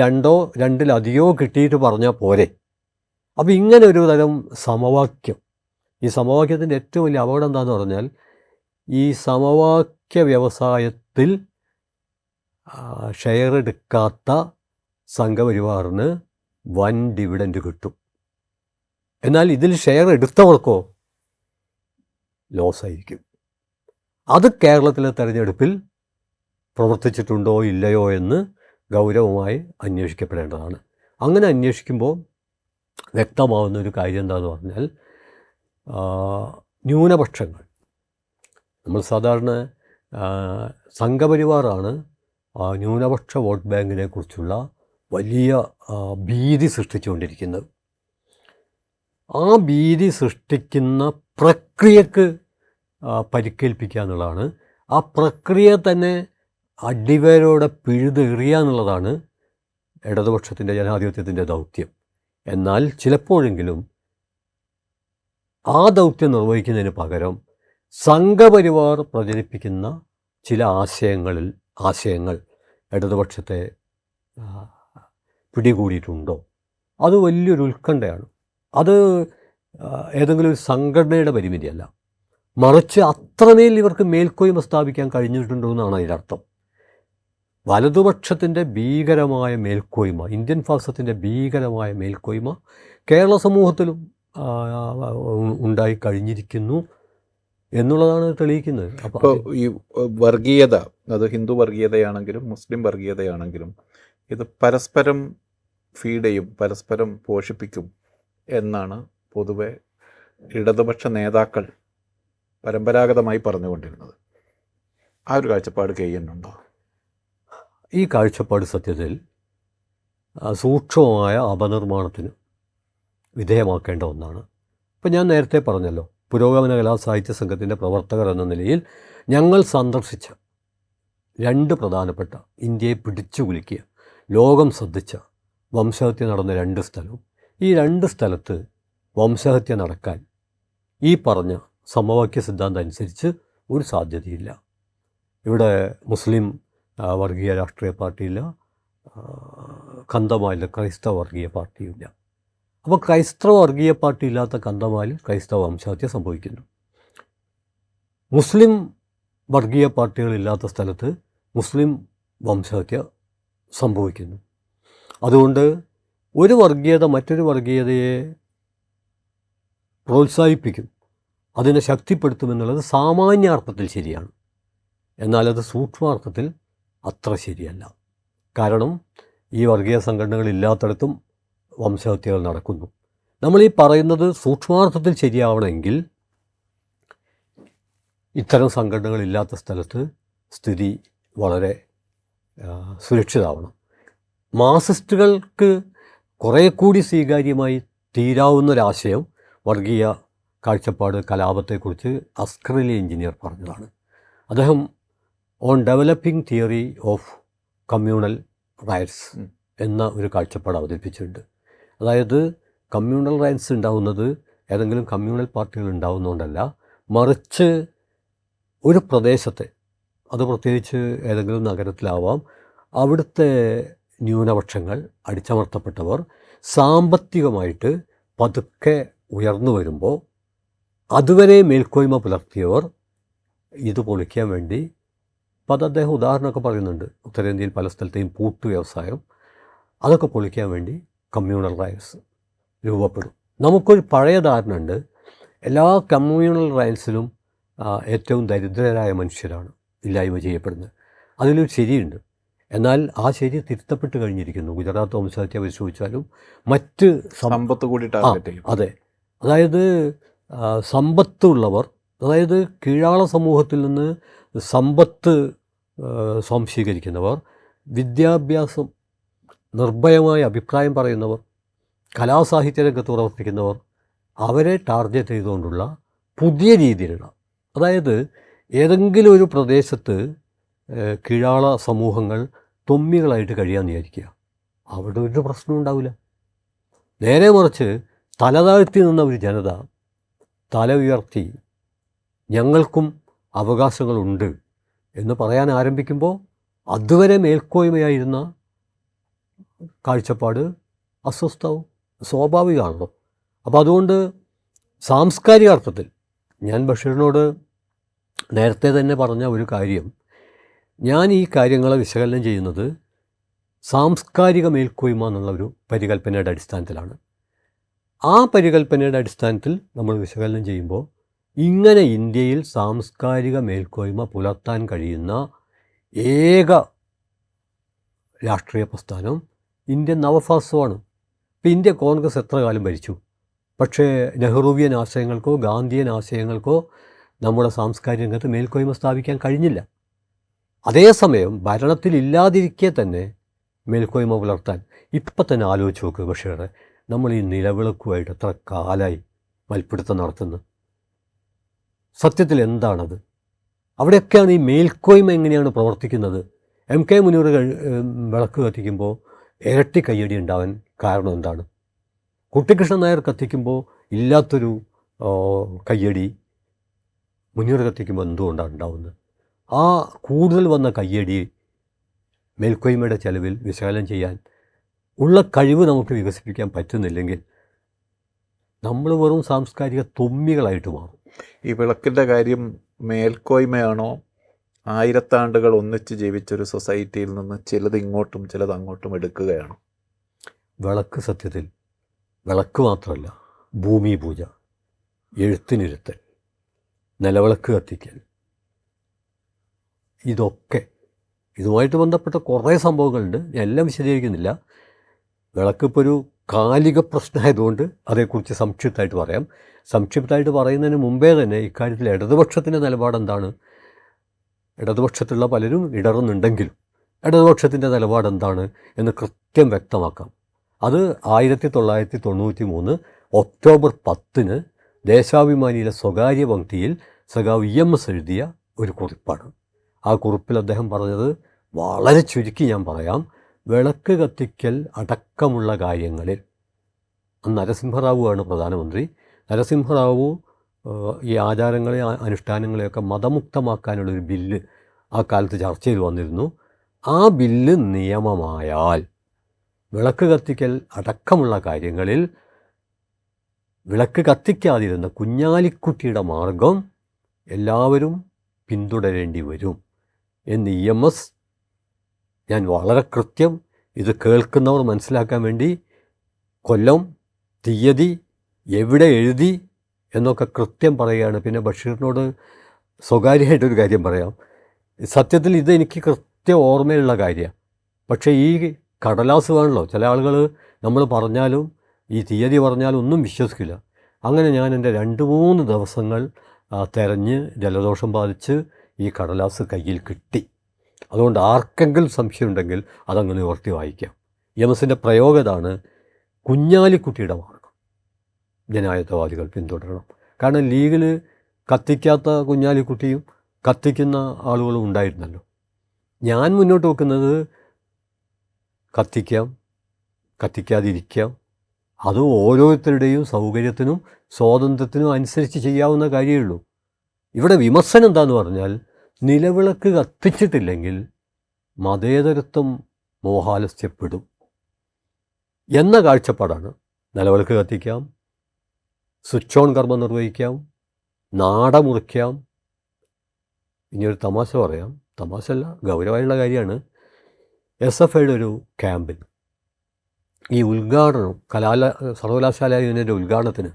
2 2-ലധികമോ കിട്ടിയിട്ട് പറഞ്ഞാൽ പോരെ. അപ്പോൾ ഇങ്ങനെ ഒരു തരം സമവാക്യം, ഈ സമവാക്യത്തിൻ്റെ ഏറ്റവും വലിയ അപകടം എന്താണെന്ന് പറഞ്ഞാൽ, ഈ സമവാക്യ വ്യവസായത്തിൽ ഷെയർ എടുക്കാത്ത സംഘപരിവാറിന് വൻ ഡിവിഡൻഡ് കിട്ടും. എന്നാൽ ഇതിൽ ഷെയർ എടുത്തവർക്കോ ലോസ് ആയിരിക്കും. അത് കേരളത്തിലെ തെരഞ്ഞെടുപ്പിൽ പ്രവർത്തിച്ചിട്ടുണ്ടോ ഇല്ലയോ എന്ന് ഗൗരവമായി അന്വേഷിക്കപ്പെടേണ്ടതാണ്. അങ്ങനെ അന്വേഷിക്കുമ്പോൾ വ്യക്തമാവുന്ന ഒരു കാര്യം എന്താണെന്ന് പറഞ്ഞാൽ, ന്യൂനപക്ഷങ്ങൾ, നമ്മൾ സാധാരണ സംഘപരിവാറാണ് ന്യൂനപക്ഷ വോട്ട് ബാങ്കിനെ കുറിച്ചുള്ള വലിയ ഭീതി സൃഷ്ടിച്ചുകൊണ്ടിരിക്കുന്നത്. ആ ഭീതി സൃഷ്ടിക്കുന്ന പ്രക്രിയക്ക് പരിക്കേൽപ്പിക്കുക എന്നുള്ളതാണ്. ആ പ്രക്രിയ തന്നെ അടിവേരോടെ പിഴുതെറിയുക എന്നുള്ളതാണ് ഇടതുപക്ഷത്തിൻ്റെ ജനാധിപത്യത്തിൻ്റെ ദൗത്യം. എന്നാൽ ചിലപ്പോഴെങ്കിലും ആ ദൗത്യം നിർവഹിക്കുന്നതിന് പകരം സംഘപരിവാർ പ്രചരിപ്പിക്കുന്ന ചില ആശയങ്ങൾ ഇടതുപക്ഷത്തെ പിടികൂടിയിട്ടുണ്ടോ, അത് വലിയൊരു ഉത്കണ്ഠയാണ്. അത് ഏതെങ്കിലും ഒരു സംഘടനയുടെ പരിമിതിയല്ല, മറിച്ച് അത്രമേൽ ഇവർക്ക് മേൽക്കോയ്മ സ്ഥാപിക്കാൻ കഴിഞ്ഞിട്ടുണ്ടോ എന്നാണ് അതിൻ്റെ അർത്ഥം. വലതുപക്ഷത്തിൻ്റെ ഭീകരമായ മേൽക്കോയ്മ, ഇന്ത്യൻ ഫാസിസത്തിൻ്റെ ഭീകരമായ മേൽക്കോയ്മ കേരള സമൂഹത്തിലും ഉണ്ടായി കഴിഞ്ഞിരിക്കുന്നു എന്നുള്ളതാണ് തെളിയിക്കുന്നത്. അപ്പോൾ ഈ വർഗീയത, അത് ഹിന്ദു വർഗീയതയാണെങ്കിലും മുസ്ലിം വർഗീയതയാണെങ്കിലും ഇത് പരസ്പരം ഫീഡ് ചെയ്യും, പരസ്പരം പോഷിപ്പിക്കും എന്നാണ് പൊതുവെ ഇടതുപക്ഷ നേതാക്കൾ പരമ്പരാഗതമായി പറഞ്ഞുകൊണ്ടിരുന്നത്. ആ ഒരു കാഴ്ചപ്പാട് ചെയ്യുന്നുണ്ടോ? ഈ കാഴ്ചപ്പാട് സത്യത്തിൽ സൂക്ഷ്മമായ അപനിർമ്മാണത്തിന് വിധേയമാക്കേണ്ട ഒന്നാണ്. ഇപ്പം ഞാൻ നേരത്തെ പറഞ്ഞല്ലോ, പുരോഗമന കലാസാഹിത്യ സംഘത്തിൻ്റെ പ്രവർത്തകർ എന്ന നിലയിൽ ഞങ്ങൾ സന്ദർശിച്ച 2 പ്രധാനപ്പെട്ട, ഇന്ത്യയെ പിടിച്ചു കുലുക്കിയ, ലോകം ശ്രദ്ധിച്ച വംശഹത്യ നടന്ന 2 സ്ഥലവും. ഈ 2 സ്ഥലത്ത് വംശഹത്യ നടക്കാൻ ഈ പറഞ്ഞ സമവാക്യ സിദ്ധാന്തം അനുസരിച്ച് ഒരു സാധ്യതയില്ല. ഇവിടെ മുസ്ലിം വർഗീയ രാഷ്ട്രീയ പാർട്ടിയില്ല, കന്തമാലിൽ ക്രൈസ്തവ വർഗീയ പാർട്ടിയില്ല. അപ്പോൾ ക്രൈസ്തവ വർഗീയ പാർട്ടി ഇല്ലാത്ത കന്തമാലിൽ ക്രൈസ്തവ വംശഹത്യ സംഭവിക്കുന്നു. മുസ്ലിം വർഗീയ പാർട്ടികളില്ലാത്ത സ്ഥലത്ത് മുസ്ലിം വംശഹത്യ സംഭവിക്കുന്നു. അതുകൊണ്ട് ഒരു വർഗീയത മറ്റൊരു വർഗീയതയെ പ്രോത്സാഹിപ്പിക്കും, അതിനെ ശക്തിപ്പെടുത്തുമെന്നുള്ളത് സാമാന്യാർത്ഥത്തിൽ ശരിയാണ്. എന്നാൽ അത് സൂക്ഷ്മാർത്ഥത്തിൽ അത്ര ശരിയല്ല. കാരണം ഈ വർഗീയ സംഘടനകളില്ലാത്തടത്തും വംശഹത്യകൾ നടക്കുന്നു. നമ്മളീ പറയുന്നത് സൂക്ഷ്മാർത്ഥത്തിൽ ശരിയാവണമെങ്കിൽ ഇത്തരം സംഘടനകളില്ലാത്ത സ്ഥലത്ത് സ്ഥിതി വളരെ സുരക്ഷിതമാവണം. മാർക്സിസ്റ്റുകൾക്ക് കുറേ കൂടി സ്വീകാര്യമായി തീരാവുന്നൊരാശയം വർഗീയ കാഴ്ചപ്പാട് കലാപത്തെക്കുറിച്ച് അസ്കർ അലി എഞ്ചിനീയർ പറഞ്ഞതാണ്. അദ്ദേഹം on developing theory of communal rights എന്ന ഒരു കാഴ്ചപ്പാട് അവതരിപ്പിച്ചിട്ടുണ്ട്. അതായത് കമ്മ്യൂണൽ റൈറ്റ്സ് ഉണ്ടാവുന്നത് ഏതെങ്കിലും കമ്മ്യൂണൽ പാർട്ടികൾ ഉണ്ടാവുന്നതുകൊണ്ടല്ല, മറിച്ച് ഒരു പ്രദേശത്തെ, അത് പ്രത്യേകിച്ച് ഏതെങ്കിലും നഗരത്തിലാവാം, അവിടുത്തെ ന്യൂനപക്ഷങ്ങൾ, അടിച്ചമർത്തപ്പെട്ടവർ സാമ്പത്തികമായിട്ട് പതുക്കെ ഉയർന്നു വരുമ്പോൾ അതുവരെ മേൽക്കോയ്മ പുലർത്തിയവർ ഇത് പൊളിക്കാൻ വേണ്ടി, അപ്പോൾ അത് അദ്ദേഹം ഉദാഹരണമൊക്കെ പറയുന്നുണ്ട്. ഉത്തരേന്ത്യയിൽ പല സ്ഥലത്തെയും പൂട്ട് വ്യവസായം, അതൊക്കെ പൊളിക്കാൻ വേണ്ടി കമ്മ്യൂണൽ റൈറ്റ്സ് രൂപപ്പെടും. നമുക്കൊരു പഴയ ധാരണ ഉണ്ട്, എല്ലാ കമ്മ്യൂണൽ റൈറ്റ്സിലും ഏറ്റവും ദരിദ്രരായ മനുഷ്യരാണ് ഇല്ലായ്മ ചെയ്യപ്പെടുന്നത്. അതിലൊരു ശരിയുണ്ട്. എന്നാൽ ആ ശരി തിരുത്തപ്പെട്ട് കഴിഞ്ഞിരിക്കുന്നു. ഗുജറാത്ത് വംശഹത്യ പരിശോധിച്ചാലും മറ്റ് സമ്പത്ത് കൂടി ടാർഗറ്റ് ചെയ്യും. അതെ, അതായത് സമ്പത്തുള്ളവർ, അതായത് കീഴാള സമൂഹത്തിൽ നിന്ന് സമ്പത്ത് സ്വാംശീകരിക്കുന്നവർ, വിദ്യാഭ്യാസം നിർഭയമായ അഭിപ്രായം പറയുന്നവർ, കലാസാഹിത്യ രംഗത്ത് പ്രവർത്തിക്കുന്നവർ, അവരെ ടാർഗറ്റ് ചെയ്തുകൊണ്ടുള്ള പുതിയ രീതിയിലുള്ള, അതായത് ഏതെങ്കിലും ഒരു പ്രദേശത്ത് കീഴാള സമൂഹങ്ങൾ തൊമ്മികളായിട്ട് കഴിയാമെന്ന് വിചാരിക്കുക, അവിടെ ഒരു പ്രശ്നം ഉണ്ടാവില്ല. നേരെ മറിച്ച് തലതാഴ്ത്തി നിന്ന ഒരു ജനത തല ഉയർത്തി ഞങ്ങൾക്കും അവകാശങ്ങളുണ്ട് എന്ന് പറയാൻ ആരംഭിക്കുമ്പോൾ അതുവരെ മേൽക്കോയ്മയായിരുന്ന കാഴ്ചപ്പാട് അസ്വസ്ഥവും സ്വാഭാവികമാണല്ലോ. അപ്പോൾ അതുകൊണ്ട് സാംസ്കാരിക അർത്ഥത്തിൽ ഞാൻ ബഷീറിനോട് നേരത്തെ തന്നെ പറഞ്ഞ ഒരു കാര്യം, ഞാൻ ഈ കാര്യങ്ങളെ വിശകലനം ചെയ്യുന്നത് സാംസ്കാരിക മേൽക്കോയ്മ എന്നുള്ള ഒരു പരികല്പനയുടെ അടിസ്ഥാനത്തിലാണ്. ആ പരികല്പനയുടെ അടിസ്ഥാനത്തിൽ നമ്മൾ വിശകലനം ചെയ്യുമ്പോൾ ഇങ്ങനെ ഇന്ത്യയിൽ സാംസ്കാരിക മേൽക്കോയ്മ പുലർത്താൻ കഴിയുന്ന ഏക രാഷ്ട്രീയ പ്രസ്ഥാനം ഇന്ത്യൻ നവഫാസമാണ്. ഇപ്പോൾ ഇന്ത്യ കോൺഗ്രസ് എത്ര കാലം ഭരിച്ചു, പക്ഷേ നെഹ്റുവിയൻ ആശയങ്ങൾക്കോ ഗാന്ധിയൻ ആശയങ്ങൾക്കോ നമ്മുടെ സാംസ്കാരിക രംഗത്ത് മേൽക്കോയ്മ സ്ഥാപിക്കാൻ കഴിഞ്ഞില്ല. അതേസമയം ഭരണത്തിലില്ലാതിരിക്കെ തന്നെ മേൽക്കോയ്മ പുലർത്താൻ ഇപ്പം തന്നെ ആലോചിച്ച് നോക്കുക ബഷീറെ, നമ്മൾ ഈ നിലവിളക്കുമായിട്ട് എത്ര കാലമായി മൽപ്പിടുത്തം നടത്തുന്നത്. സത്യത്തിൽ എന്താണത്? അവിടെയൊക്കെയാണ് ഈ മേൽക്കോയ്മ എങ്ങനെയാണ് പ്രവർത്തിക്കുന്നത്. MK മുനീർ വിളക്ക് കത്തിക്കുമ്പോൾ ഇരട്ടി കയ്യടി ഉണ്ടാവാൻ കാരണം എന്താണ്? കുട്ടിക്കൃഷ്ണൻ നായർ കത്തിക്കുമ്പോൾ ഇല്ലാത്തൊരു കയ്യടി മുനീർ കത്തിക്കുമ്പോൾ എന്തുകൊണ്ടാണ് ഉണ്ടാവുന്നത്? ആ കൂടുതൽ വന്ന കയ്യടി മേൽക്കോയ്മയുടെ ചെലവിൽ വിശകലനം ചെയ്യാൻ ഉള്ള കഴിവ് നമുക്ക് വികസിപ്പിക്കാൻ പറ്റുന്നില്ലെങ്കിൽ നമ്മൾ വെറും സാംസ്കാരിക തൊമ്മികളായിട്ട് മാറും. ഈ വിളക്കിൻ്റെ കാര്യം മേൽക്കോയ്മയാണോ, ആയിരത്താണ്ടുകൾ ഒന്നിച്ച് ജീവിച്ചൊരു സൊസൈറ്റിയിൽ നിന്ന് ചിലത് ഇങ്ങോട്ടും ചിലത് അങ്ങോട്ടും എടുക്കുകയാണോ? വിളക്ക് സത്യത്തിൽ വിളക്ക് മാത്രമല്ല, ഭൂമി പൂജ, എഴുത്തിനിരുത്തൽ, നിലവിളക്ക് കത്തിക്കൽ, ഇതൊക്കെ ഇതുമായിട്ട് ബന്ധപ്പെട്ട കുറേ സംഭവങ്ങളുണ്ട്. ഞാൻ എല്ലാം വിശദീകരിക്കുന്നില്ല. വിളക്കിപ്പോൾ ഒരു കാലിക പ്രശ്നമായതുകൊണ്ട് അതേക്കുറിച്ച് സംക്ഷിപ്തമായിട്ട് പറയാം. സംക്ഷിപ്തമായിട്ട് പറയുന്നതിന് മുമ്പേ തന്നെ ഇക്കാര്യത്തിൽ ഇടതുപക്ഷത്തിൻ്റെ നിലപാടെന്താണ്, ഇടതുപക്ഷത്തുള്ള പലരും ഇടറുന്നുണ്ടെങ്കിലും ഇടതുപക്ഷത്തിൻ്റെ നിലപാടെന്താണ് എന്ന് കൃത്യം വ്യക്തമാക്കാം. അത് 1993 ഒക്ടോബർ 10 ദേശാഭിമാനിയിലെ സ്വകാര്യ പങ്ക്തിയിൽ സഖാവ് EMS എഴുതിയ ഒരു കുറിപ്പാണ്. ആ കുറിപ്പിൽ അദ്ദേഹം പറഞ്ഞത് വളരെ ചുരുക്കി ഞാൻ പറയാം. വിളക്ക് കത്തിക്കൽ അടക്കമുള്ള കാര്യങ്ങളിൽ അന്ന് നരസിംഹറാവുവാണ് പ്രധാനമന്ത്രി. നരസിംഹറാവു ഈ ആചാരങ്ങളെ അനുഷ്ഠാനങ്ങളെയൊക്കെ മതമുക്തമാക്കാനുള്ളൊരു ബില്ല് ആ കാലത്ത് ചർച്ചയിൽ വന്നിരുന്നു. ആ ബില്ല് നിയമമായാൽ വിളക്ക് കത്തിക്കൽ അടക്കമുള്ള കാര്യങ്ങളിൽ വിളക്ക് കത്തിക്കാതിരുന്ന കുഞ്ഞാലിക്കുട്ടിയുടെ മാർഗം എല്ലാവരും പിന്തുടരേണ്ടി വരും എന്ന് EMS, ഞാൻ വളരെ കൃത്യം ഇത് കേൾക്കുന്നവർ മനസ്സിലാക്കാൻ വേണ്ടി കൊല്ലം, തീയതി, എവിടെ എഴുതി എന്നൊക്കെ കൃത്യം പറയുകയാണ്. പിന്നെ ബഷീറിനോട് സ്വകാര്യമായിട്ടൊരു കാര്യം പറയാം. സത്യത്തിൽ ഇതെനിക്ക് കൃത്യം ഓർമ്മയുള്ള കാര്യമാണ്. പക്ഷേ ഈ കടലാസ് വേണമല്ലോ. ചില ആളുകൾ നമ്മൾ പറഞ്ഞാലും ഈ തീയതി പറഞ്ഞാലും ഒന്നും വിശ്വസിക്കില്ല. അങ്ങനെ ഞാൻ എൻ്റെ 2-3 ദിവസങ്ങൾ തെരഞ്ഞ് ജലദോഷം ബാധിച്ച് ഈ കടലാസ് കയ്യിൽ കിട്ടി. അതുകൊണ്ട് ആർക്കെങ്കിലും സംശയം ഉണ്ടെങ്കിൽ അതങ്ങനെ ഓർത്തി വായിക്കാം. EMSൻ്റെ പ്രയോഗം ഇതാണ്: കുഞ്ഞാലിക്കുട്ടിയുടെ മാർഗം ജനായത്തവാദികൾ പിന്തുടരണം. കാരണം ലീഗിൽ കത്തിക്കാത്ത കുഞ്ഞാലിക്കുട്ടിയും കത്തിക്കുന്ന ആളുകളും ഉണ്ടായിരുന്നല്ലോ. ഞാൻ മുന്നോട്ട് വെക്കുന്നത് കത്തിക്കാം, കത്തിക്കാതിരിക്കാം, അത് ഓരോരുത്തരുടെയും സൗകര്യത്തിനും സ്വാതന്ത്ര്യത്തിനും അനുസരിച്ച് ചെയ്യാവുന്ന കാര്യമേ ഉള്ളൂ. ഇവിടെ വിമർശനം എന്താണെന്ന് പറഞ്ഞാൽ, നിലവിളക്ക് കത്തിച്ചിട്ടില്ലെങ്കിൽ മതേതരത്വം മോഹാലസ്യപ്പെടും എന്ന കാഴ്ചപ്പാടാണ്. നിലവിളക്ക് കത്തിക്കാം, സ്വിച്ച് ഓൺ കർമ്മം നിർവഹിക്കാം, നാട മുറിക്കാം. ഇനിയൊരു തമാശ പറയാം, തമാശല്ല, ഗൗരവമായുള്ള കാര്യമാണ്. SFIയുടെ ഒരു ക്യാമ്പിൽ ഈ ഉദ്ഘാടനം സർവകലാശാല യൂണിയൻ്റെ ഉദ്ഘാടനത്തിന്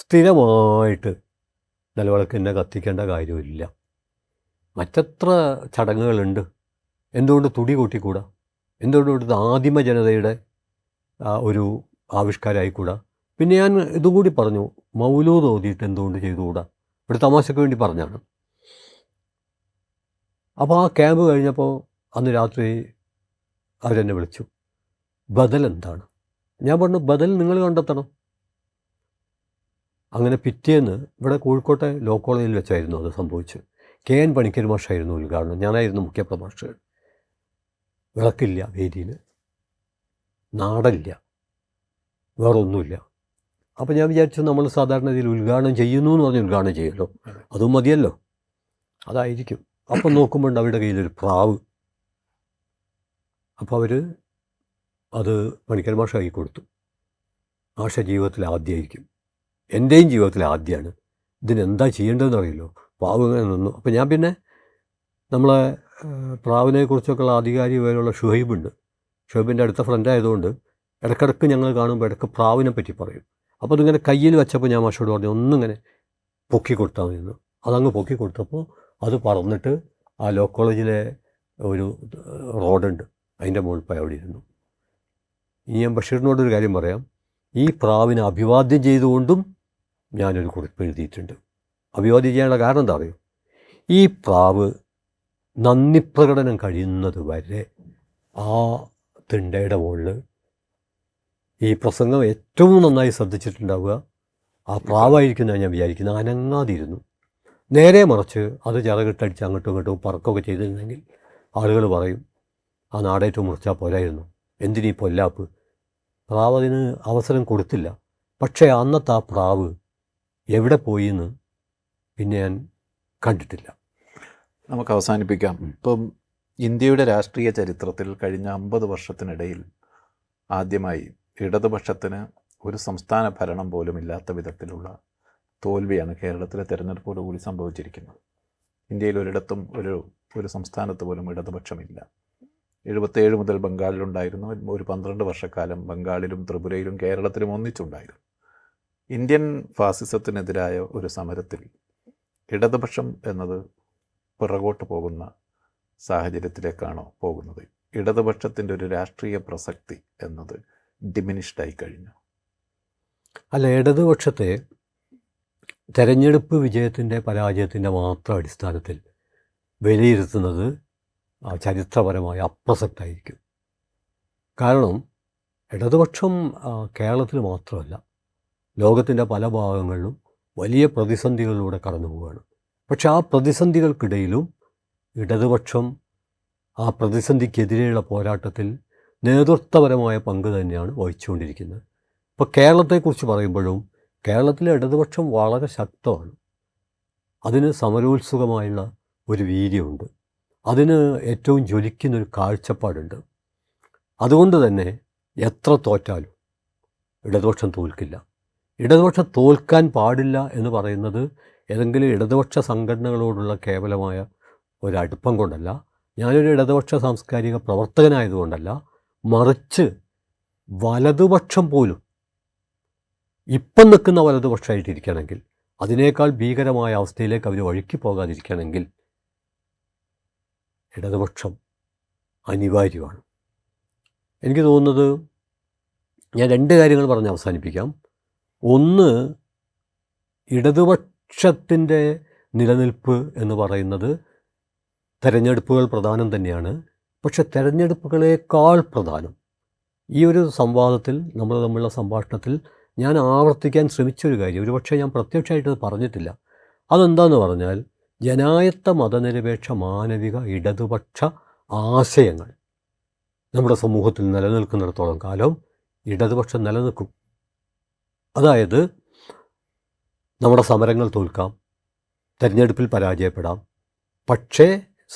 സ്ഥിരമായിട്ട് നിലവിളക്കിനെ കത്തിക്കേണ്ട കാര്യമില്ല. മറ്റെത്ര ചടങ്ങുകളുണ്ട്. എന്തുകൊണ്ട് തുടി കൂട്ടിക്കൂടാ? എന്തുകൊണ്ട് ഇവിടുത്തെ ആദിമ ജനതയുടെ ഒരു ആവിഷ്കാരമായിക്കൂടാ? പിന്നെ ഞാൻ ഇതും കൂടി പറഞ്ഞു, മൗലൂദ് ഓതിയിട്ട് എന്തുകൊണ്ട് ചെയ്തുകൂടാ? ഒരു തമാശയ്ക്ക് വേണ്ടി പറഞ്ഞാണ്. അപ്പോൾ ആ ക്യാമ്പ് കഴിഞ്ഞപ്പോൾ അന്ന് രാത്രി അവരെന്നെ വിളിച്ചു, ബദൽ എന്താണ്? ഞാൻ പറഞ്ഞു, ബദൽ നിങ്ങൾ കണ്ടെത്തണം. അങ്ങനെ പിറ്റേന്ന് ഇവിടെ കോഴിക്കോട്ടെ ലോ കോളേജിൽ വെച്ചായിരുന്നു അത് സംഭവിച്ചത്. KN പണിക്കർ മാഷായിരുന്നു ഉദ്ഘാടനം, ഞാനായിരുന്നു മുഖ്യപ്രഭാഷകൻ. വിളക്കില്ല വേദിയിൽ, നാടല്ല, വേറൊന്നുമില്ല. അപ്പോൾ ഞാൻ വിചാരിച്ചു, നമ്മൾ സാധാരണ ഇതിൽ ഉദ്ഘാടനം ചെയ്യുന്നു എന്ന് പറഞ്ഞ് ഉദ്ഘാടനം ചെയ്യുമല്ലോ, അതും മതിയല്ലോ, അതായിരിക്കും. അപ്പം നോക്കുമ്പോൾ അവരുടെ കയ്യിലൊരു പ്രാവ്. അപ്പോൾ അവർ അത് പണിക്കർ മാഷാക്കി കൊടുത്തു. മാഷ ജീവിതത്തിൽ ആദ്യമായിരിക്കും, എൻ്റെയും ജീവിതത്തിൽ ആദ്യമാണ്. ഇതിനെന്താ ചെയ്യേണ്ടതെന്ന് അറിയില്ലോ. പ്രാവ് ഇങ്ങനെ നിന്നു. അപ്പോൾ ഞാൻ പിന്നെ നമ്മളെ പ്രാവിനെക്കുറിച്ചൊക്കെയുള്ള ആധികാരിക വിവരമുള്ള ഷുഹൈബുണ്ട്. ഷുഹൈബിൻ്റെ അടുത്ത ഫ്രണ്ട് ആയതുകൊണ്ട് ഇടയ്ക്കിടയ്ക്ക് ഞങ്ങൾ കാണുമ്പോൾ ഇടയ്ക്ക് പ്രാവിനെ പറ്റി പറയും. അപ്പോൾ അതിങ്ങനെ കയ്യിൽ വെച്ചപ്പോൾ ഞാൻ മാഷോട് പറഞ്ഞു, ഒന്നിങ്ങനെ പൊക്കി കൊടുത്താൽ മതി. അതങ്ങ് പൊക്കി കൊടുത്തപ്പോൾ അത് പറന്നിട്ട് ആ ലോ കോളേജിലെ ഒരു റോഡുണ്ട്, അതിൻ്റെ മുകളിൽ പോയി അവിടെ ഇരുന്നു. ഇനി ഞാൻ ബഷീറിനോടൊരു കാര്യം പറയാം. ഈ പ്രാവിനെ അഭിവാദ്യം ചെയ്തുകൊണ്ടും ഞാനൊരു കുറിപ്പ് എഴുതിയിട്ടുണ്ട്. അഭിവാദ്യം ചെയ്യാനുള്ള കാരണം എന്താ അറിയോ? ഈ പ്രാവ് നന്ദി പ്രകടനം കഴിയുന്നത് വരെ ആ തിണ്ടയുടെ മുകളിൽ ഈ പ്രസംഗം ഏറ്റവും നന്നായി ശ്രദ്ധിച്ചിട്ടുണ്ടാവുക ആ പ്രാവായിരിക്കുന്നതാണ് ഞാൻ വിചാരിക്കുന്നത്. അനങ്ങാതിരുന്നു. നേരെ മറിച്ച് അത് ചിറകിട്ടടിച്ച് അങ്ങോട്ടും ഇങ്ങോട്ടും പറക്കൊക്കെ ചെയ്തിരുന്നെങ്കിൽ ആളുകൾ പറയും, ആ നാടേറ്റവും മുറിച്ചാൽ പോരായിരുന്നു, എന്തിനീ പൊല്ലാപ്പ്. പ്രാവ് അതിന് അവസരം കൊടുത്തില്ല. പക്ഷേ അന്നത്തെ ആ പ്രാവ് എവിടെ പോയി എന്ന് പിന്നെ ഞാൻ കണ്ടിട്ടില്ല. നമുക്ക് അവസാനിപ്പിക്കാം. ഇപ്പം ഇന്ത്യയുടെ രാഷ്ട്രീയ ചരിത്രത്തിൽ കഴിഞ്ഞ 50 വർഷത്തിനിടയിൽ ആദ്യമായി ഇടതുപക്ഷത്തിന് ഒരു സംസ്ഥാന ഭരണം പോലും ഇല്ലാത്ത വിധത്തിലുള്ള തോൽവിയാണ് കേരളത്തിലെ തെരഞ്ഞെടുപ്പോടുകൂടി സംഭവിച്ചിരിക്കുന്നത്. ഇന്ത്യയിൽ ഒരിടത്തും ഒരു സംസ്ഥാനത്ത് പോലും ഇടതുപക്ഷമില്ല. 77 മുതൽ ബംഗാളിലുണ്ടായിരുന്നു. ഒരു 12 വർഷക്കാലം ബംഗാളിലും ത്രിപുരയിലും കേരളത്തിലും ഒന്നിച്ചുണ്ടായിരുന്നു. ഇന്ത്യൻ ഫാസിസത്തിനെതിരായ ഒരു സമരത്തിൽ ഇടതുപക്ഷം എന്നത് പിറകോട്ട് പോകുന്ന സാഹചര്യത്തിലേക്കാണോ പോകുന്നത്? ഇടതുപക്ഷത്തിൻ്റെ ഒരു രാഷ്ട്രീയ പ്രസക്തി എന്നത് ഡിമിനിഷ്ഡായി കഴിഞ്ഞു. അല്ല, ഇടതുപക്ഷത്തെ തെരഞ്ഞെടുപ്പ് വിജയത്തിൻ്റെ പരാജയത്തിൻ്റെ മാത്രം അടിസ്ഥാനത്തിൽ വിലയിരുത്തുന്നത് ചരിത്രപരമായി അപ്രസക്തമായിരിക്കും. കാരണം ഇടതുപക്ഷം കേരളത്തിൽ മാത്രമല്ല, ലോകത്തിൻ്റെ പല ഭാഗങ്ങളിലും വലിയ പ്രതിസന്ധികളിലൂടെ കടന്നു പോവുകയാണ്. പക്ഷെ ആ പ്രതിസന്ധികൾക്കിടയിലും ഇടതുപക്ഷം ആ പ്രതിസന്ധിക്കെതിരെയുള്ള പോരാട്ടത്തിൽ നേതൃത്വപരമായ പങ്ക് തന്നെയാണ് വഹിച്ചുകൊണ്ടിരിക്കുന്നത്. ഇപ്പോൾ കേരളത്തെക്കുറിച്ച് പറയുമ്പോഴും കേരളത്തിലെ ഇടതുപക്ഷം വളരെ ശക്തമാണ്. അതിന് സമരോത്സുകമായുള്ള ഒരു വീര്യമുണ്ട്. അതിന് ഏറ്റവും ജ്വലിക്കുന്നൊരു കാഴ്ചപ്പാടുണ്ട്. അതുകൊണ്ട് തന്നെ എത്ര തോറ്റാലും ഇടതുപക്ഷം തോൽക്കില്ല. ഇടതുപക്ഷം തോൽക്കാൻ പാടില്ല എന്ന് പറയുന്നത് ഏതെങ്കിലും ഇടതുപക്ഷ സംഘടനകളോടുള്ള കേവലമായ ഒരടുപ്പം കൊണ്ടല്ല, ഞാനൊരു ഇടതുപക്ഷ സാംസ്കാരിക പ്രവർത്തകനായതുകൊണ്ടല്ല, മറിച്ച് വലതുപക്ഷം പോലും ഇപ്പം നിൽക്കുന്ന വലതുപക്ഷമായിട്ടിരിക്കുകയാണെങ്കിൽ, അതിനേക്കാൾ ഭീകരമായ അവസ്ഥയിലേക്ക് അവർ വഴുക്കി പോകാതിരിക്കുകയാണെങ്കിൽ ഇടതുപക്ഷം അനിവാര്യമാണ്. എനിക്ക് തോന്നുന്നത്, ഞാൻ രണ്ട് കാര്യങ്ങൾ പറഞ്ഞ് അവസാനിപ്പിക്കാം. ഒന്ന്, ഇടതുപക്ഷത്തിൻ്റെ നിലനിൽപ്പ് എന്ന് പറയുന്നത് തെരഞ്ഞെടുപ്പുകൾ പ്രധാനം തന്നെയാണ്. പക്ഷെ തെരഞ്ഞെടുപ്പുകളേക്കാൾ പ്രധാനം ഈ ഒരു സംവാദത്തിൽ, നമ്മൾ തമ്മിലുള്ള സംഭാഷണത്തിൽ ഞാൻ ആവർത്തിക്കാൻ ശ്രമിച്ചൊരു കാര്യം, ഒരുപക്ഷെ ഞാൻ പ്രത്യക്ഷമായിട്ട് പറഞ്ഞിട്ടില്ല. അതെന്താണെന്ന് പറഞ്ഞാൽ, ജനായത്ത മതനിരപേക്ഷ മാനവിക ഇടതുപക്ഷ ആശയങ്ങൾ നമ്മുടെ സമൂഹത്തിൽ നിലനിൽക്കുന്നിടത്തോളം കാലം ഇടതുപക്ഷം നിലനിൽക്കും. അതായത് നമ്മുടെ സമരങ്ങൾ തോൽക്കാം, തെരഞ്ഞെടുപ്പിൽ പരാജയപ്പെടാം, പക്ഷേ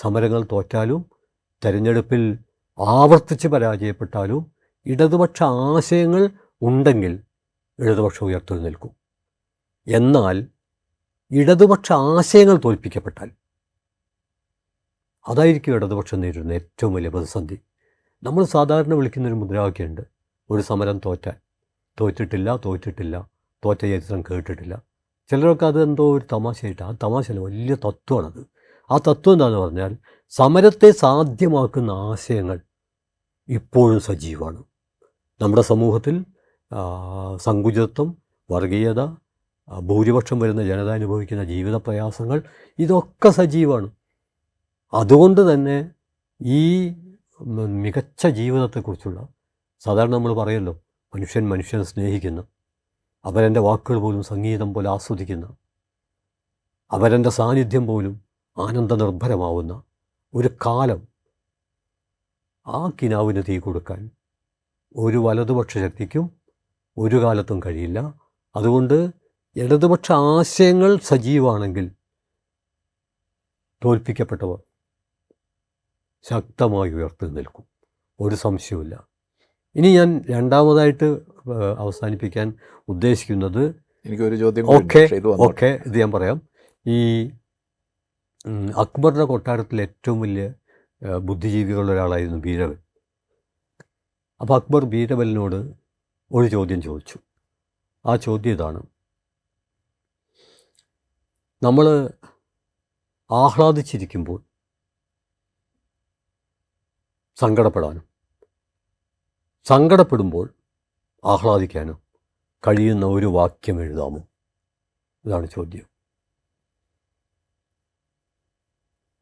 സമരങ്ങൾ തോറ്റാലും തെരഞ്ഞെടുപ്പിൽ ആവർത്തിച്ച് പരാജയപ്പെട്ടാലും ഇടതുപക്ഷ ആശയങ്ങൾ ഉണ്ടെങ്കിൽ ഇടതുപക്ഷം ഉയർത്തെഴുന്നേൽക്കും. എന്നാൽ ഇടതുപക്ഷ ആശയങ്ങൾ തോൽപ്പിക്കപ്പെട്ടാൽ അതായിരിക്കും ഇടതുപക്ഷം നേരിടുന്ന ഏറ്റവും വലിയ പ്രതിസന്ധി. നമ്മൾ സാധാരണ വിളിക്കുന്നൊരു മുദ്രാവാക്യമുണ്ട്, ഒരു സമരം തോറ്റിട്ടില്ല, തോറ്റ ചരിത്രം കേട്ടിട്ടില്ല. ചിലരൊക്കെ അത് എന്തോ ഒരു തമാശയായിട്ടാണ്. ആ തമാശയല്ല, വലിയ തത്വമാണത്. ആ തത്വം എന്താണെന്ന് പറഞ്ഞാൽ, സമരത്തെ സാധ്യമാക്കുന്ന ആശയങ്ങൾ ഇപ്പോഴും സജീവമാണ്. നമ്മുടെ സമൂഹത്തിൽ സങ്കുചിതത്വം, വർഗീയത, ഭൂരിപക്ഷം വരുന്ന ജനത അനുഭവിക്കുന്ന ജീവിത പ്രയാസങ്ങൾ, ഇതൊക്കെ സജീവമാണ്. അതുകൊണ്ട് തന്നെ ഈ മികച്ച ജീവിതത്തെക്കുറിച്ചുള്ള, സാധാരണ നമ്മൾ പറയുമല്ലോ, മനുഷ്യനെ സ്നേഹിക്കുന്ന, അവരെൻ്റെ വാക്കുകൾ പോലും സംഗീതം പോലെ ആസ്വദിക്കുന്ന, അവരെൻ്റെ സാന്നിധ്യം പോലും ആനന്ദനിർഭരമാവുന്ന ഒരു കാലം, ആ കിനാവിന് തീ കൊടുക്കാൻ ഒരു വലതുപക്ഷ ശക്തിക്കും ഒരു കാലത്തും കഴിയില്ല. അതുകൊണ്ട് ഇടതുപക്ഷ ആശയങ്ങൾ സജീവമാണെങ്കിൽ തോൽപ്പിക്കപ്പെട്ടവർ ശക്തമായി ഉയർത്തെഴുന്നേൽക്കും, ഒരു സംശയവുമില്ല. ഇനി ഞാൻ രണ്ടാമതായിട്ട് അവസാനിപ്പിക്കാൻ ഉദ്ദേശിക്കുന്നത്, എനിക്കൊരു ചോദ്യം ഓക്കെ ഇത് ഞാൻ പറയാം. ഈ അക്ബറുടെ കൊട്ടാരത്തിലെ ഏറ്റവും വലിയ ബുദ്ധിജീവികളുടെ ഒരാളായിരുന്നു ബീരബൽ. അപ്പോൾ അക്ബർ ബീരബലിനോട് ഒരു ചോദ്യം ചോദിച്ചു. ആ ചോദ്യം ഇതാണ്: നമ്മൾ ആഹ്ലാദിച്ചിരിക്കുമ്പോൾ സങ്കടപ്പെടാനും സങ്കടപ്പെടുമ്പോൾ ആഹ്ലാദിക്കാനും കഴിയുന്ന ഒരു വാക്യം എഴുതാമോ? ഇതാണ് ചോദ്യം.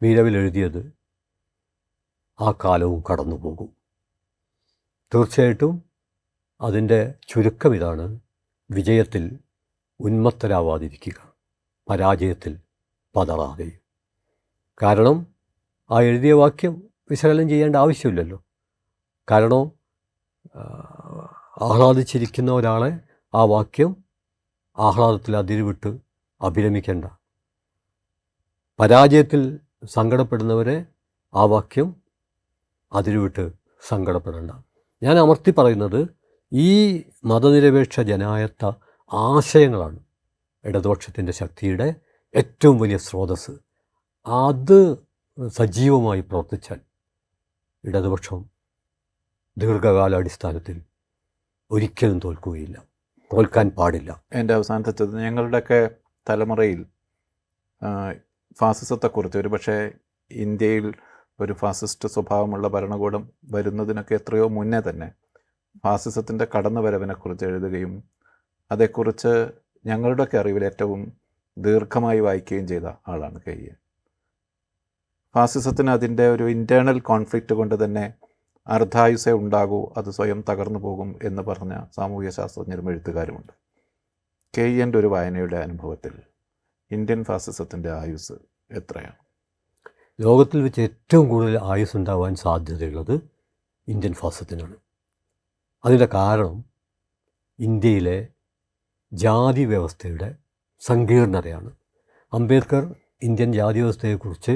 ബീരബൽ എഴുതിയത്, ആ കാലവും കടന്നു പോകും. തീർച്ചയായിട്ടും അതിൻ്റെ ചുരുക്കം ഇതാണ്: വിജയത്തിൽ ഉന്മത്തരാവാതിരിക്കുക, പരാജയത്തിൽ പതറാതെ. കാരണം ആ എഴുതിയ വാക്യം വിശകലനം ചെയ്യേണ്ട ആവശ്യമില്ലല്ലോ. കാരണം ആഹ്ലാദിച്ചിരിക്കുന്ന ഒരാളെ ആ വാക്യം ആഹ്ലാദത്തിൽ അതിരുവിട്ട് അഭിരമിക്കേണ്ട. പരാജയത്തിൽ സങ്കടപ്പെടുന്നവരെ ആ വാക്യം അതിരുവിട്ട് സങ്കടപ്പെടേണ്ട. ഞാൻ അമർത്തി പറയുന്നത്, ഈ മതനിരപേക്ഷ ജനായത്ത ആശയങ്ങളാണ് ഇടതുപക്ഷത്തിൻ്റെ ശക്തിയുടെ ഏറ്റവും വലിയ സ്രോതസ്സ്. അത് സജീവമായി പ്രവർത്തിച്ചാൽ ഇടതുപക്ഷം ദീർഘകാലാടിസ്ഥാനത്തിൽ ഒരിക്കലും തോൽക്കുകയില്ല, തോൽക്കാൻ പാടില്ല. എൻ്റെ അവസാനത്തെ ചോദ്യം, ഞങ്ങളുടെയൊക്കെ തലമുറയിൽ ഫാസിസത്തെക്കുറിച്ച്, ഒരു പക്ഷേ ഇന്ത്യയിൽ ഒരു ഫാസിസ്റ്റ് സ്വഭാവമുള്ള ഭരണകൂടം വരുന്നതിനൊക്കെ എത്രയോ മുന്നേ തന്നെ ഫാസിസത്തിൻ്റെ കടന്നുവരവിനെക്കുറിച്ച് എഴുതുകയും അതേക്കുറിച്ച് ഞങ്ങളുടെയൊക്കെ അറിവിൽ ഏറ്റവും ദീർഘമായി വായിക്കുകയും ചെയ്ത ആളാണ് KN. ഫാസിസത്തിന് അതിൻ്റെ ഒരു ഇൻറ്റേർണൽ കോൺഫ്ലിക്റ്റ് കൊണ്ട് തന്നെ അർദ്ധായുസേ ഉണ്ടാകൂ, അത് സ്വയം തകർന്നു പോകും എന്ന് പറഞ്ഞ സാമൂഹ്യ ശാസ്ത്രജ്ഞരും എഴുത്തുകാരുമുണ്ട്. KNൻ്റെ ഒരു വായനയുടെ അനുഭവത്തിൽ ഇന്ത്യൻ ഫാസിസത്തിൻ്റെ ആയുസ് എത്രയാണ്? ലോകത്തിൽ വെച്ച് ഏറ്റവും കൂടുതൽ ആയുസ് ഉണ്ടാവാൻ സാധ്യതയുള്ളത് ഇന്ത്യൻ ഫാസിസത്തിനാണ്. അതിൻ്റെ കാരണം ഇന്ത്യയിലെ ജാതി വ്യവസ്ഥയുടെ സങ്കീർണതയാണ്. അംബേദ്കർ ഇന്ത്യൻ ജാതി വ്യവസ്ഥയെക്കുറിച്ച്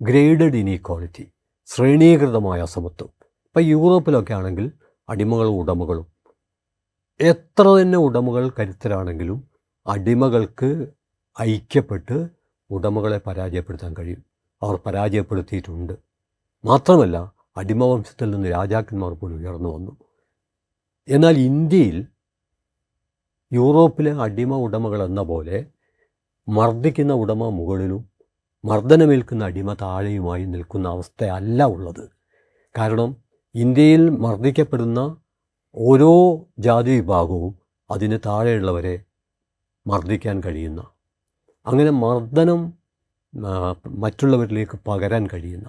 ഗ്രേഡഡ് ഇനീക്വാളിറ്റി, ശ്രേണീകൃതമായ അസമത്വം, ഇപ്പം യൂറോപ്പിലൊക്കെ ആണെങ്കിൽ അടിമകളും ഉടമകളും, എത്ര തന്നെ ഉടമകൾ കരുത്തരാണെങ്കിലും അടിമകൾക്ക് ഐക്യപ്പെട്ട് ഉടമകളെ പരാജയപ്പെടുത്താൻ കഴിയും. അവർ പരാജയപ്പെടുത്തിയിട്ടുണ്ട്. മാത്രമല്ല അടിമവംശത്തിൽ നിന്ന് രാജാക്കന്മാർ പോലും ഉയർന്നു വന്നു. എന്നാൽ ഇന്ത്യയിൽ യൂറോപ്പിലെ അടിമ ഉടമകൾ എന്ന പോലെ മർദ്ദിക്കുന്ന ഉടമ മുകളിലും മർദ്ദനമേൽക്കുന്ന അടിമ താഴെയുമായി നിൽക്കുന്ന അവസ്ഥയല്ല ഉള്ളത്. കാരണം ഇന്ത്യയിൽ മർദ്ദിക്കപ്പെടുന്ന ഓരോ ജാതി വിഭാഗവും അതിന് താഴെയുള്ളവരെ മർദ്ദിക്കാൻ കഴിയുന്ന, അങ്ങനെ മർദ്ദനം മറ്റുള്ളവരിലേക്ക് പകരാൻ കഴിയുന്ന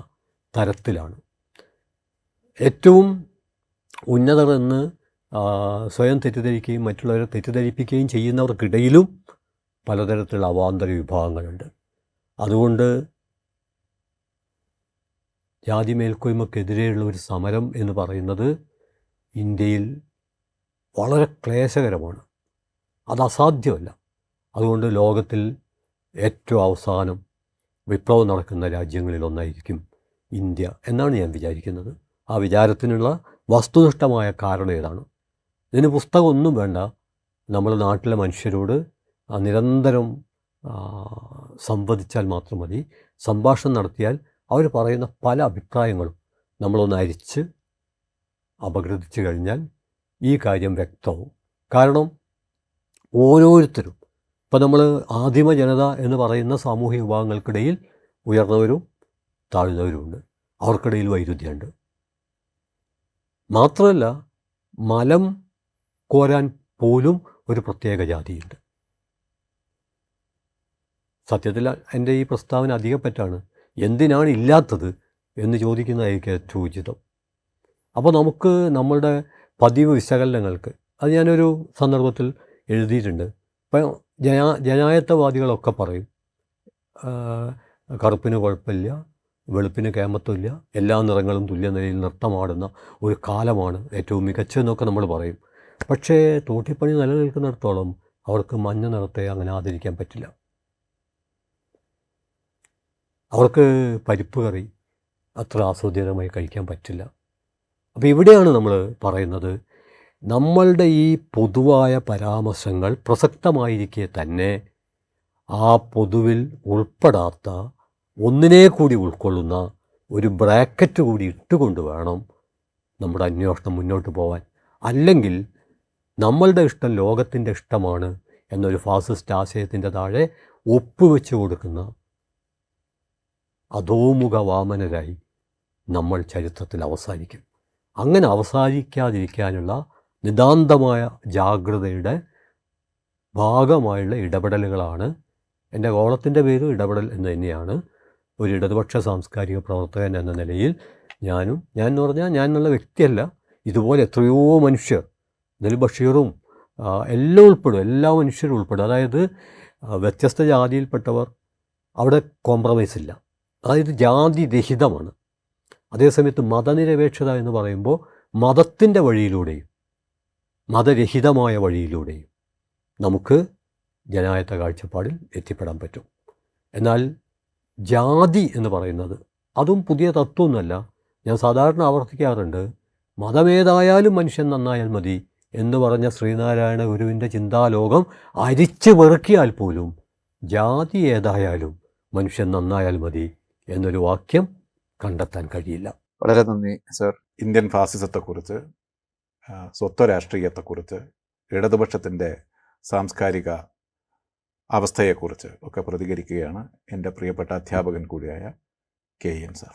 തരത്തിലാണ്. ഏറ്റവും ഉന്നതർ എന്ന് സ്വയം തെറ്റിദ്ധരിക്കുകയും മറ്റുള്ളവരെ തെറ്റിദ്ധരിപ്പിക്കുകയും ചെയ്യുന്നവർക്കിടയിലും പലതരത്തിലുള്ള അവാന്തര വിഭാഗങ്ങളുണ്ട്. അതുകൊണ്ട് ജാതി മേൽക്കോയ്മക്കെതിരെയുള്ള ഒരു സമരം എന്ന് പറയുന്നത് ഇന്ത്യയിൽ വളരെ ക്ലേശകരമാണ്. അത് അസാധ്യമല്ല. അതുകൊണ്ട് ലോകത്തിൽ ഏറ്റവും അവസാനം വിപ്ലവം നടക്കുന്ന രാജ്യങ്ങളിലൊന്നായിരിക്കും ഇന്ത്യ എന്നാണ് ഞാൻ വിചാരിക്കുന്നത്. ആ വിചാരത്തിനുള്ള വസ്തുനിഷ്ഠമായ കാരണം ഏതാണ്? ഇതിന് പുസ്തകമൊന്നും വേണ്ട. നമ്മുടെ നാട്ടിലെ മനുഷ്യരോട് നിരന്തരം സംവദിച്ചാൽ മാത്രം മതി. സംഭാഷണം നടത്തിയാൽ അവർ പറയുന്ന പല അഭിപ്രായങ്ങളും നമ്മളൊന്ന് അരിച്ച് അപഗ്രഥിച്ച് കഴിഞ്ഞാൽ ഈ കാര്യം വ്യക്തമാവും. കാരണം ഓരോരുത്തരും, ഇപ്പോൾ നമ്മൾ ആദിമ ജനത എന്ന് പറയുന്ന സാമൂഹിക വിഭാഗങ്ങൾക്കിടയിൽ ഉയർന്നവരും താഴ്ന്നവരുമുണ്ട്. അവർക്കിടയിൽ വൈരുദ്ധ്യമുണ്ട്. മാത്രമല്ല മലം കോരാൻ പോലും ഒരു പ്രത്യേക ജാതിയുണ്ട്. സത്യത്തിൽ എൻ്റെ ഈ പ്രസ്താവന അധികപ്പറ്റാണ്. എന്തിനാണ് ഇല്ലാത്തത് എന്ന് ചോദിക്കുന്നതായിരിക്കും ഏറ്റവും ഉചിതം. അപ്പോൾ നമുക്ക് നമ്മളുടെ പതിവ് വിശകലനങ്ങൾക്ക് അത് ഞാനൊരു സന്ദർഭത്തിൽ എഴുതിയിട്ടുണ്ട്. ഇപ്പം ജനായത്തവാദികളൊക്കെ പറയും കറുപ്പിന് കുഴപ്പമില്ല, വെളുപ്പിന് കേമത്വമില്ല, എല്ലാ നിറങ്ങളും തുല്യ നിലയിൽ നൃത്തമാടുന്ന ഒരു കാലമാണ് ഏറ്റവും മികച്ചതെന്നൊക്കെ നമ്മൾ പറയും. പക്ഷേ തോട്ടിപ്പണി നിലനിൽക്കുന്നിടത്തോളം അവർക്ക് മഞ്ഞ നിറത്തെ അങ്ങനെ ആദരിക്കാൻ പറ്റില്ല. അവർക്ക് പരിപ്പ് കറി അത്ര ആസ്വാദ്യകരമായി കഴിക്കാൻ പറ്റില്ല. അപ്പോൾ ഇവിടെയാണ് നമ്മൾ പറയുന്നത്, നമ്മളുടെ ഈ പൊതുവായ പരാമർശങ്ങൾ പ്രസക്തമായിരിക്കെ തന്നെ ആ പൊതുവിൽ ഉൾപ്പെടാത്ത ഒന്നിനെ കൂടി ഉൾക്കൊള്ളുന്ന ഒരു ബ്രാക്കറ്റ് കൂടി ഇട്ടുകൊണ്ട് വേണം നമ്മുടെ അന്വേഷണം മുന്നോട്ട് പോകാൻ. അല്ലെങ്കിൽ നമ്മളുടെ ഇഷ്ടം ലോകത്തിൻ്റെ ഇഷ്ടമാണ് എന്നൊരു ഫാസിസ്റ്റ് ആശയത്തിൻ്റെ താഴെ ഒപ്പുവെച്ച് കൊടുക്കുന്ന അധോമുഖ വാമനരായി നമ്മൾ ചരിത്രത്തിൽ അവസാനിക്കും. അങ്ങനെ അവസാനിക്കാതിരിക്കാനുള്ള നിതാന്തമായ ജാഗ്രതയുടെ ഭാഗമായുള്ള ഇടപെടലുകളാണ്. എൻ്റെ കോളത്തിൻ്റെ പേര് ഇടപെടൽ എന്ന് തന്നെയാണ്. ഒരു ഇടതുപക്ഷ സാംസ്കാരിക പ്രവർത്തകൻ എന്ന നിലയിൽ ഞാൻ എന്ന് പറഞ്ഞാൽ ഞാൻ എന്നുള്ള വ്യക്തിയല്ല, ഇതുപോലെ എത്രയോ മനുഷ്യർ, ഇതിൽ ബഷീറും എല്ലാം ഉൾപ്പെടും, എല്ലാ മനുഷ്യരും ഉൾപ്പെടും. അതായത് വ്യത്യസ്ത ജാതിയിൽപ്പെട്ടവർ, അവിടെ കോംപ്രമൈസ് ഇല്ല. അതായത് ജാതി രഹിതമാണ്. അതേസമയത്ത് മതനിരപേക്ഷത എന്ന് പറയുമ്പോൾ മതത്തിൻ്റെ വഴിയിലൂടെയും മതരഹിതമായ വഴിയിലൂടെയും നമുക്ക് ജനായത്ത കാഴ്ചപ്പാടിൽ എത്തിപ്പെടാൻ പറ്റും. എന്നാൽ ജാതി എന്ന് പറയുന്നത് അതും പുതിയ തത്വമൊന്നുമല്ല. ഞാൻ സാധാരണ ആവർത്തിക്കാറുണ്ട്, മതമേതായാലും മനുഷ്യൻ നന്നായാൽ മതി എന്ന് പറഞ്ഞ ശ്രീനാരായണ ഗുരുവിൻ്റെ ചിന്താലോകം അരിച്ച് വെറുക്കിയാൽ പോലും ജാതി ഏതായാലും മനുഷ്യൻ നന്നായാൽ മതി എന്നൊരു വാക്യം കണ്ടെത്താൻ കഴിയില്ല. വളരെ നന്ദി സർ. ഇന്ത്യൻ ഫാസിസത്തെക്കുറിച്ച്, സ്വത്വ രാഷ്ട്രീയത്തെക്കുറിച്ച്, ഇടതുപക്ഷത്തിൻ്റെ സാംസ്കാരിക അവസ്ഥയെക്കുറിച്ച് ഒക്കെ പ്രതികരിക്കുകയാണ് എൻ്റെ പ്രിയപ്പെട്ട അധ്യാപകൻ കൂടിയായ KN സാർ.